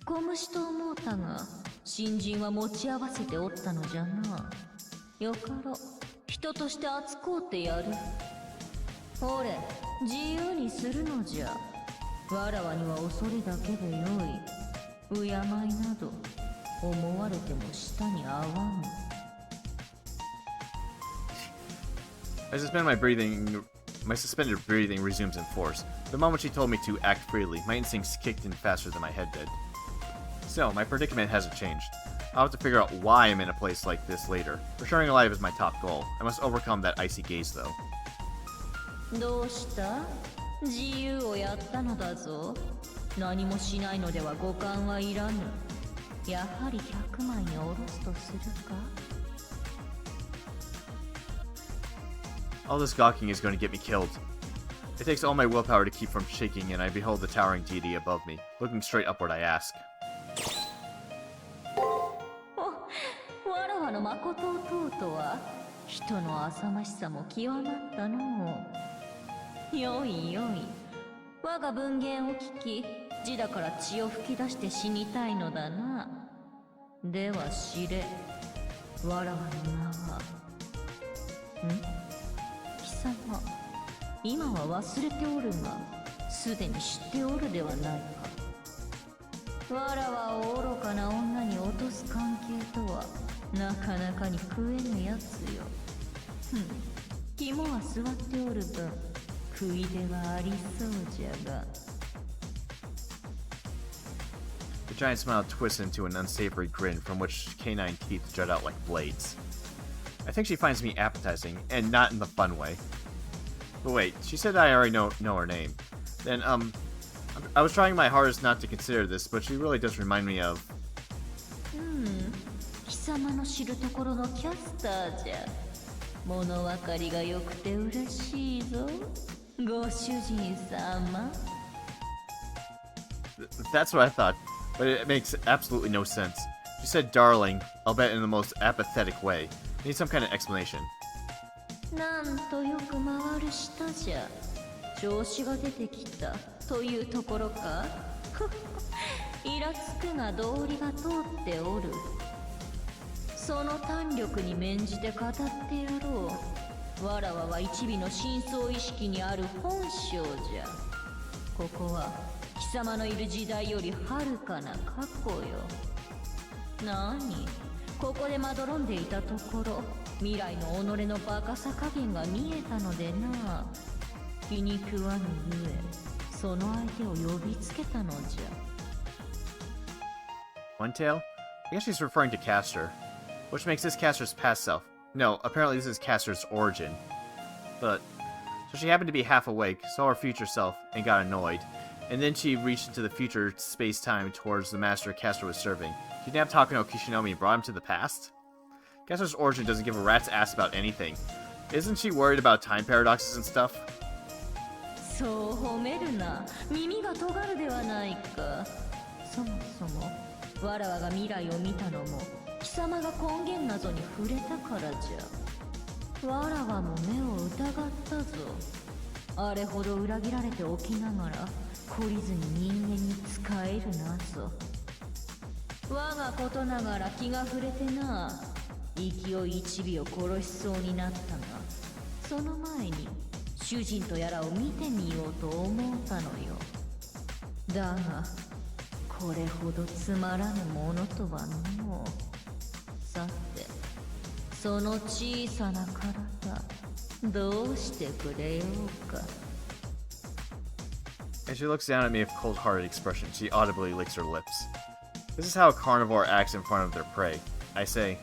小虫と思うたが、新人は持ち合わせておったのじゃな。よかろ、人として扱うてやる。ほれ、自由にするのじゃ。わらわには恐れだけでよい。敬いなど思われても舌に合わぬ。My suspended breathing resumes in force. The moment she told me to act freely, my instincts kicked in faster than my head did. Still, my predicament hasn't changed. I'll have to figure out why I'm in a place like this later. Returning alive is my top goal. I must overcome that icy gaze, though. どうした？自由をやったのだぞ。何もしないのでは五感はいらぬ。やはり100枚に下ろすとするか？ All this gawking is going to get me killed. It takes all my willpower to keep from shaking, and I behold the towering deity above me. Looking straight upward, I ask. わらわの誠を問うとは、人の浅ましさも極まったのう。よいよい。我が文言を聞き、字だから血を吹き出して死にたいのだな。では知れ、わらわの名は。貴様、今は忘れておるが、すでに知っておるではないか。わらわを愚かな女に落とす関係とは、なかなかに食えぬやつよ。肝は座っておる分、食い手はありそうじゃが。The giant smile twists into an unsavory grin from which canine teeth jut out like blades. I think she finds me appetizing, and not in the fun way. But wait, she said I already know her name. Then, I was trying my hardest not to consider this, but she really does remind me of... 貴様の知るところのキャスターじゃ。物分かりが良くて嬉しいぞ。ご主人様。That's what I thought, but it makes absolutely no sense. She said darling, I'll bet in the most apathetic way. I need some kind of explanation. なんとよく回る舌じゃ。調子が出てきたというところか。イラつくが道理が通っておる。その胆力に免じて語ってやろう。わらわは一尾の深層意識にある本性じゃ。ここは貴様のいる時代よりはるかな過去よ。なに、ここでまどろんでいたところ、未来の己のバカさ加減が見えたのでな。気に食わぬゆえ、その相手を呼びつけたのじゃ。One tail? I guess she's referring to Castor, which makes this Castor's past self. No, apparently this is Castor's origin. But, so she happened to be half awake, saw her future self, and got annoyed. And then she reached into the future space-time towards the master Castor was serving. Kidnapped Hakuno Kishinomi and brought him to the past? Castor's origin doesn't give a rat's ass about anything. Isn't she worried about time paradoxes and stuff? そう褒めるな。耳が尖るではないか。そもそもわらわが未来を見たのも貴様が根源謎に触れたからじゃ。わらわも目を疑ったぞ。あれほど裏切られておきながら懲りずに人間に仕えるなぞ。我がことながら気が触れてな。勢い一尾を殺しそうになったが、その前に主人とやらを見てみようと思ったのよ。だがこれほどつまらぬものとはのう。さて、その小さな体、どうしてくれようか。As she looks down at me with cold-hearted expression, she audibly licks her lips. This is how a carnivore acts in front of their prey. I say...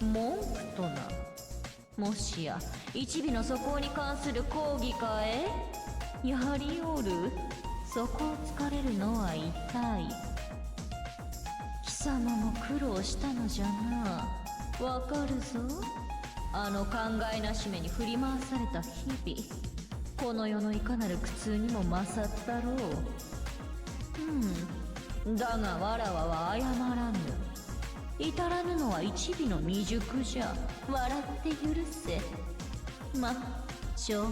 文句とな。もしや一尾の素行に関する抗議かえ。やはりおる。そこを突かれるのは痛い。貴様も苦労したのじゃな。わかるぞ。あの考えなしめに振り回された日々、この世のいかなる苦痛にも勝ったろう。だがわらわは謝らぬ。至らぬのは一尾の未熟じゃ。笑って許せ。ま、正直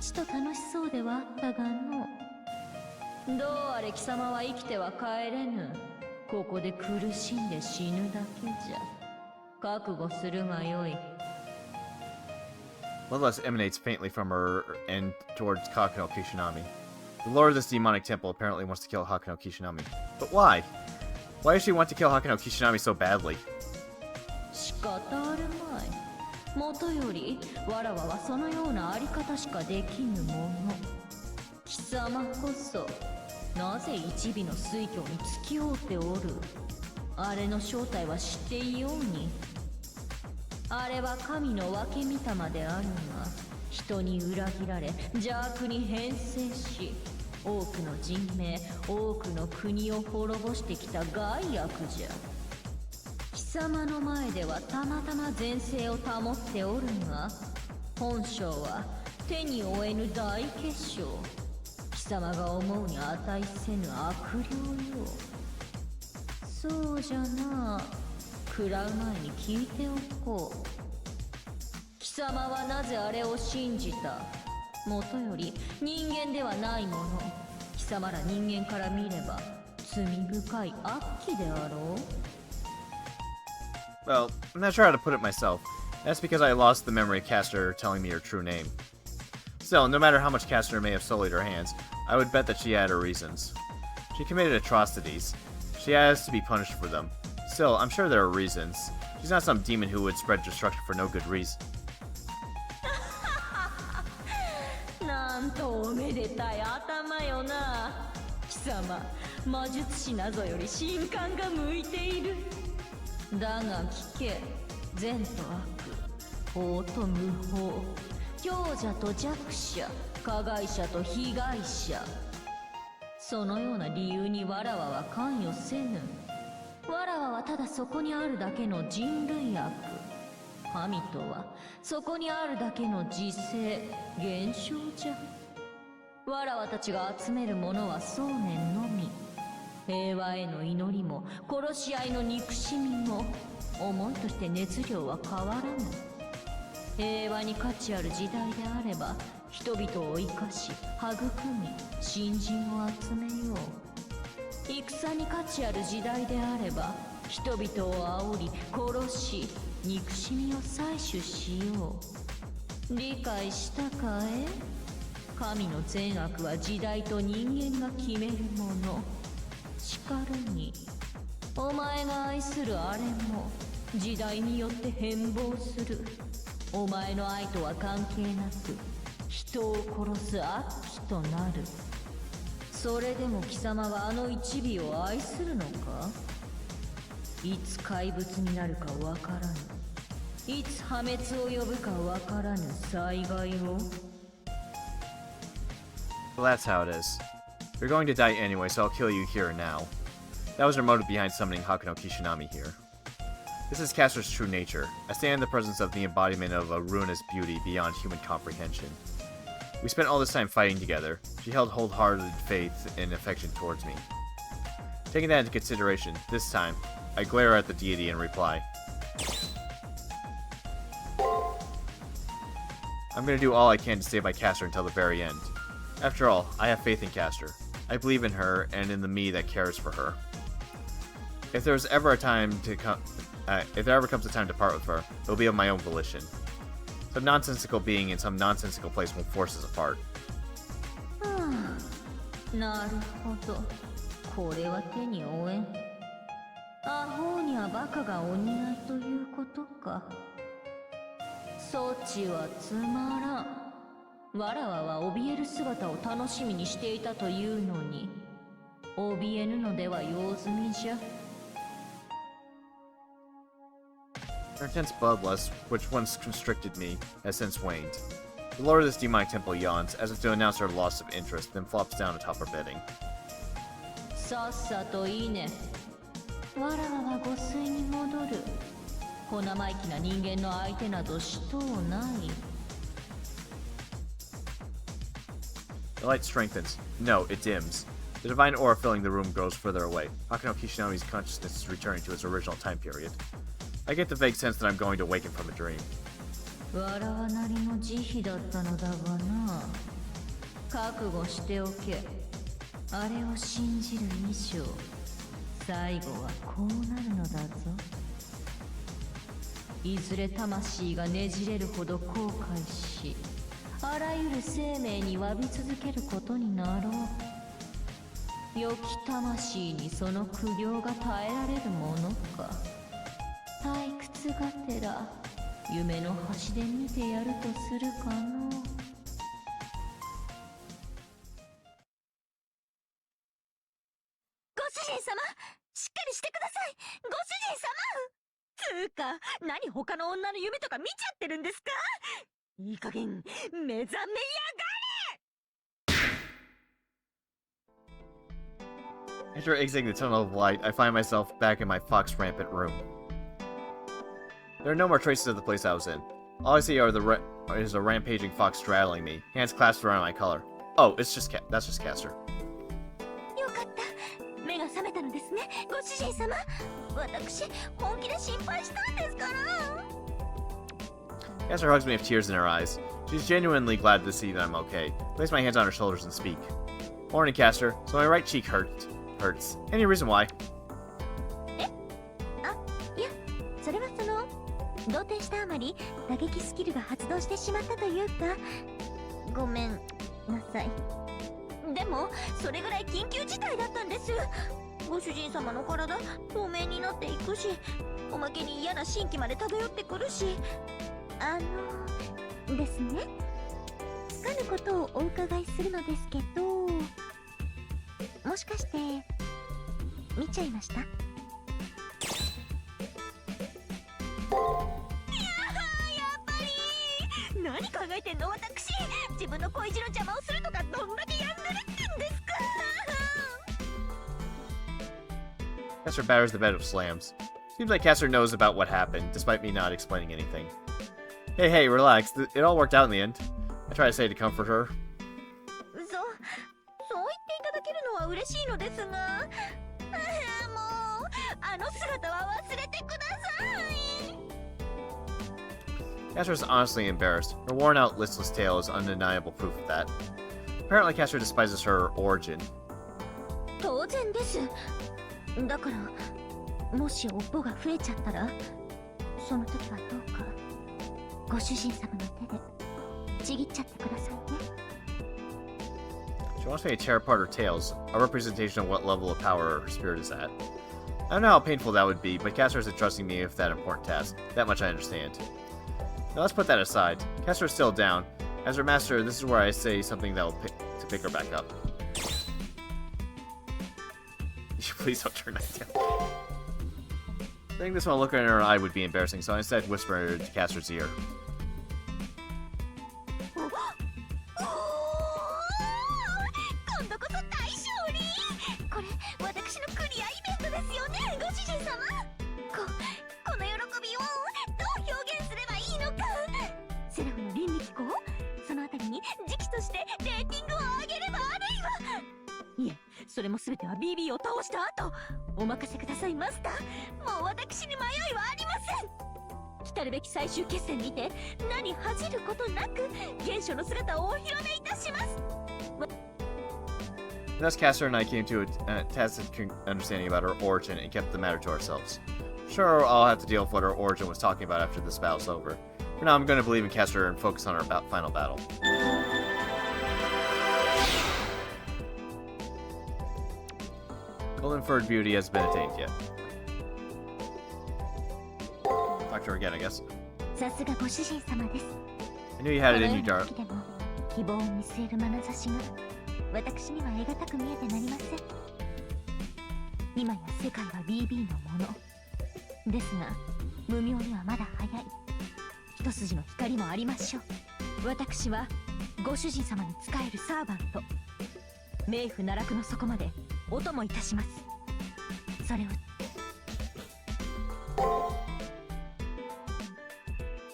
ちと楽しそうではあったがの。どうあれ貴様は生きては帰れぬ。ここで苦しんで死ぬだけじゃ。覚悟するがよい。Bloodlust emanates faintly from her and towards Hakuno Kishinami. The lord of this demonic temple apparently wants to kill Hakuno Kishinami. But why? Why does she want to kill Hakuno Kishinami so badly? 仕方あるまい。もとよりわらわはそのようなあり方しかできぬもの。貴様こそなぜ一尾の水郷に突き追っておる。あれの正体は知っていように。あれは神の分け御霊であるが、人に裏切られ邪悪に変性し、多くの人命、多くの国を滅ぼしてきた害悪じゃ。貴様の前ではたまたま前世を保っておるが、本性は手に負えぬ大結晶。貴様が思うに値せぬ悪霊よ。そうじゃな。食らう前に聞いておこう。貴様はなぜあれを信じた。もとより人間ではないもの。貴様ら人間から見れば罪深い悪鬼であろう。Well, I'm not sure how to put it myself. That's because I lost the memory of Castor telling me her true name. Still, no matter how much Castor may have sullied her hands, I would bet that she had her reasons. She committed atrocities. She has to be punished for them. Still, I'm sure there are reasons. She's not some demon who would spread destruction for no good reason. なんとおめでたい頭よな。貴様、魔術師なぞより神官が向いている。だが聞け、善と悪、法と無法、強者と弱者、加害者と被害者。そのような理由にわらわは関与せぬ。わらわはただそこにあるだけの人類悪。神とはそこにあるだけの時勢、現象じゃ。わらわたちが集めるものは想念のみ。平和への祈りも殺し合いの憎しみも、思いとして熱量は変わらぬ。平和に価値ある時代であれば、人々を生かし育み新人を集めよう。戦に価値ある時代であれば、人々を煽り殺し憎しみを採取しよう。理解したかえ？神の善悪は時代と人間が決めるもの。しかるにお前が愛するあれも時代によって変貌する。お前の愛とは関係なく人を殺す悪鬼となる。それでも貴様はあの一尾を愛するのか？いつ怪物になるかわからぬ。いつ破滅を呼ぶかわからぬ災害を。 Well, that's how it is. You're going to die anyway, so I'll kill you here and now. That was her motive behind summoning Hakuno Kishinami here. This is Castor's true nature. I stand in the presence of the embodiment of a ruinous beauty beyond human comprehension. We spent all this time fighting together. She held wholehearted faith and affection towards me. Taking that into consideration, this time, I glare at the deity and reply. I'm gonna do all I can to stay by Castor until the very end. After all, I have faith in Castor. I believe in her and in the me that cares for her. If there ever comes a time to part with her, it will be of my own volition. Some nonsensical being in some nonsensical place won't force us apart. なるほど。これは手に負えん。アホにはバカがお似合いということか。そっちはつまらん。わらわは怯える姿を楽しみにしていたというのに、怯えぬのでは用済みじゃ。Her intense bloodlust, which once constricted me, has since waned. The lord of this demonic temple yawns, as if to announce her loss of interest, then flops down atop her bedding. さっさといいね。わらわは御水に戻る。小生意気な人間の相手などしとうない。The light strengthens. No, it dims. The divine aura filling the room grows further away. Hakuno Kishinami's consciousness is returning to its original time period. I get the vague sense that I'm going to awaken from a dream. わらわなりの慈悲だったのだがな。覚悟しておけ。あれを信じる以上、最後はこうなるのだぞ。いずれ魂がねじれるほど後悔し、あらゆる生命に詫び続けることになろう。良き魂にその苦行が耐えられるものか。退屈がてら夢の端で見てやるとするかの。ご主人様、しっかりしてください。ご主人様。つうか、何他の女の夢とか見ちゃってるんですか？いい加減目覚めやがれ。 After exiting the tunnel of light, I find myself back in my fox rampant room. There are no more traces of the place I was in. All I see is a rampaging fox straddling me, hands clasped around my collar. Oh, that's just Castor. よかった。目が覚めたのですね、ご主人様。私、本気で心配したんですから。Castor hugs me with tears in her eyes. She's genuinely glad to see that I'm okay. I place my hands on her shoulders and speak. Morning, Castor. So my right cheek hurts. Any reason why? いや、それは動転したあまり打撃スキルが発動してしまったというか、ごめんなさい。でもそれぐらい緊急事態だったんです。ご主人様の体透明になっていくし、おまけに嫌な神気まで漂ってくるし、ですね、つかぬことをお伺いするのですけど、もしかして見ちゃいました？いややっぱり何考えてんの私。自分の恋路の邪魔をするとかどんだけやんでるってんですか。 Caster batters the bed with slams. Seems like Caster knows about what happened, despite me not explaining anything. Hey, relax. It all worked out in the end. I try to say to comfort her. そう言っていただけるのは嬉しいのですが、もうあの姿は忘れてください。 Caster is honestly embarrassed. Her worn-out, listless tale is undeniable proof of that. Apparently, Caster despises her origin. 当然です。だからもし尾っぽが増えちゃったら、その時はどうかご主人様の手でちぎっちゃってくださいね。 She wants me to tear apart her tails, a representation of what level of power her spirit is at. I don't know how painful that would be, but Caster is entrusting me with that important task. That much I understand. Now let's put that aside. Caster is still down. As her master, this is where I say something that will pick her back up. Please don't turn that down. Saying this while looking in her eye would be embarrassing, so I instead whisper into Caster's ear. 今度こそ大勝利。これ私のクリアイベントですよね、ご主人様。この喜びをどう表現すればいいのか。セラフの倫理機構、そのあたりに時期としてレーティングを上げればあるいは。いえ、それも全ては BB を倒した後。お任せくださいマスター。もう私に迷いはありません。来たるべき最終決戦にて何恥じることなく原初の姿をお披露目いたします。 Thus, Caster and I came to a tacit understanding about her origin and kept the matter to ourselves. Sure, I'll have to deal with what her origin was talking about after this battle's over. For now, I'm going to believe in Caster and focus on our final battle. Golden Furred Beauty has been attained yet. Talk to her again, I guess. さすがご主人様です。 I knew you had it in you, このような darling. 時でも希望を見据える眼差しが私には得難く見えてなりません。今や世界は BB のものですが、無名にはまだ早い。一筋の光もありましょう。私はご主人様に仕えるサーバント。冥府奈落の底までお供いたします。それを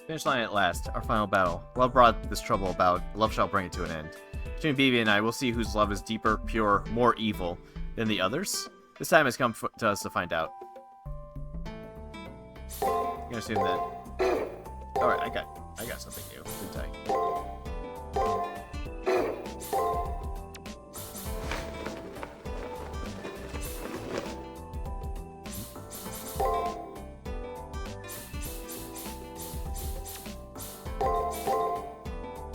Finish line at last, our final battle. Love brought this trouble about, love shall bring it to an end. Between BB and I, we'll see whose love is deeper, pure, more evil than the others. This time has come to us to find out. I'm gonna assume that... Alright, I got something new, didn't I?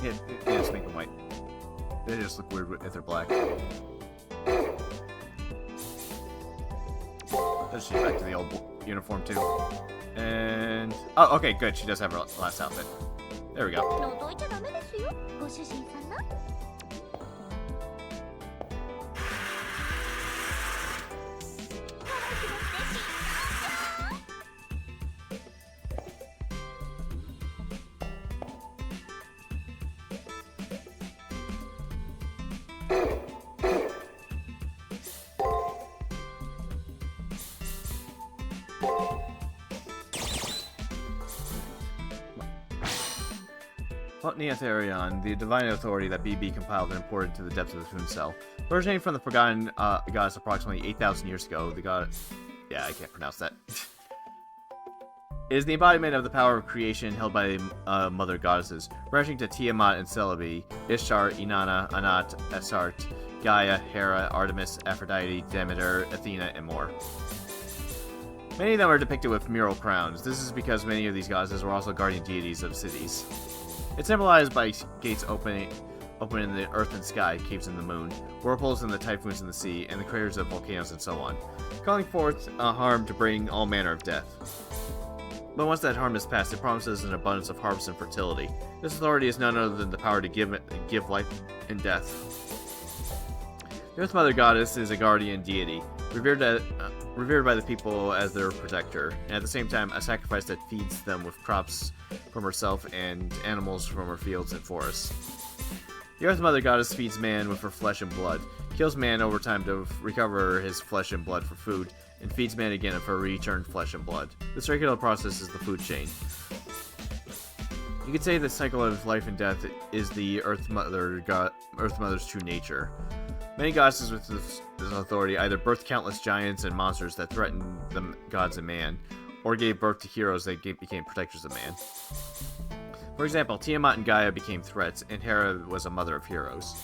Yeah, just make them white. They just look weird if they're black. Does she back to the old uniform too? And oh, okay, good. She does have her last outfit. There we go. 覗いちゃダメですよ、ご主人様。 Neotherion, the divine authority that BB compiled and imported to the depths of the Toon Cell. Originating from the forgotten goddess approximately 8,000 years ago, the god... Yeah, I can't pronounce that. It is the embodiment of the power of creation held by mother goddesses, branching to Tiamat and Celebi, Ishtar, Inanna, Anat, Asart, Gaia, Hera, Artemis, Aphrodite, Demeter, Athena, and more. Many of them are depicted with mural crowns. This is because many of these goddesses were also guardian deities of cities. It's symbolized by gates opening in the earth and sky, caves in the moon, whirlpools in the typhoons in the sea, and the craters of volcanoes and so on, calling forth harm to bring all manner of death. But once that harm is past, it promises an abundance of harvest and fertility. This authority is none other than the power to give life and death. The Earth Mother Goddess is a guardian deity, revered by the people as their protector, and at the same time a sacrifice that feeds them with crops from herself and animals from her fields and forests. The Earth Mother Goddess feeds man with her flesh and blood, kills man over time to recover his flesh and blood for food, and feeds man again of her returned flesh and blood. This circular process is the food chain. You could say the cycle of life and death is the Earth Mother's true nature. Many goddesses with this authority either birthed countless giants and monsters that threatened the gods and man, or gave birth to heroes that became protectors of man. For example, Tiamat and Gaia became threats, and Hera was a mother of heroes.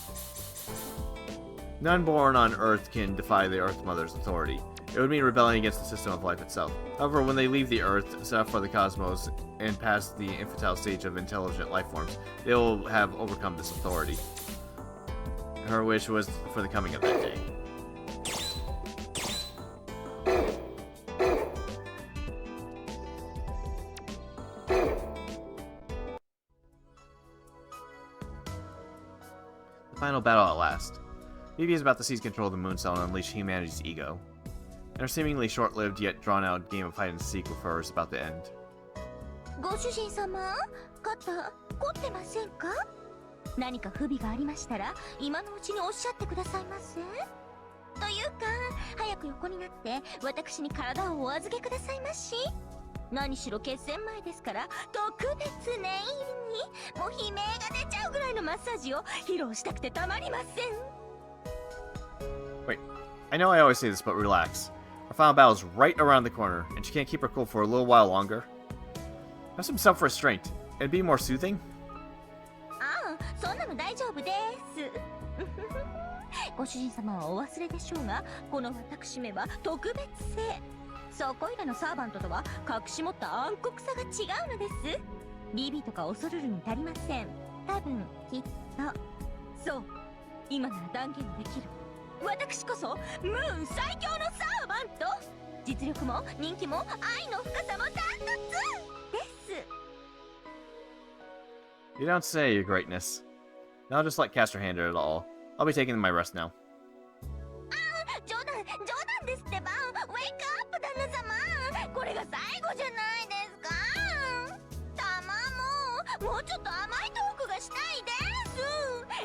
None born on Earth can defy the Earth Mother's authority. It would mean rebelling against the system of life itself. However, when they leave the Earth, set off for the cosmos, and pass the infantile stage of intelligent life forms, they will have overcome this authority. Her wish was for the coming of that day. The final battle at last. Vivi is about to seize control of the Moon Cell and unleash humanity's ego. And her seemingly short-lived yet drawn-out game of hide-and-seek with her is about to end. ご主人様、肩凝ってませんか？何か不備がありましたら今のうちにおっしゃってくださいませ。というか、早く横になって私に体をお預けくださいまし。何しろ決戦前ですから特別念入りにもう悲鳴が出ちゃうぐらいのマッサージを披露したくてたまりません。Wait, I know I always say this, but relax. Our final battle is right around the corner, and she can't keep her cool for a little while longer. Have some self-restraint, and be more soothing. ああ、そんなの大丈夫です。ご主人様はお忘れでしょうが、この私めは特別性。そこいらのサーバントとは隠し持った暗黒さが違うのです。ビビとか恐るるに足りません。多分きっと。そう、今なら断言できる。私こそムーン最強のサーバント。実力も人気も愛の深さもダントツです。You don't say, Your Greatness. Now I'll just let Castor handle it all. I'll be taking my rest now. 冗談ですってば。ウェイクアップ旦那様。これが最後じゃないですか。たまもうちょっと甘いトークがしたいです。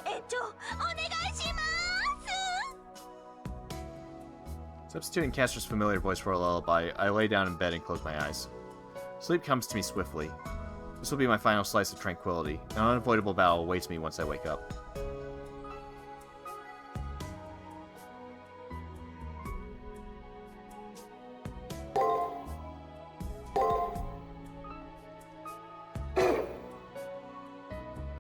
園長お願いします。 Substituting Castor's familiar voice for a lullaby, I lay down in bed and close my eyes. Sleep comes to me swiftly. This will be my final slice of tranquility. An unavoidable battle awaits me once I wake up.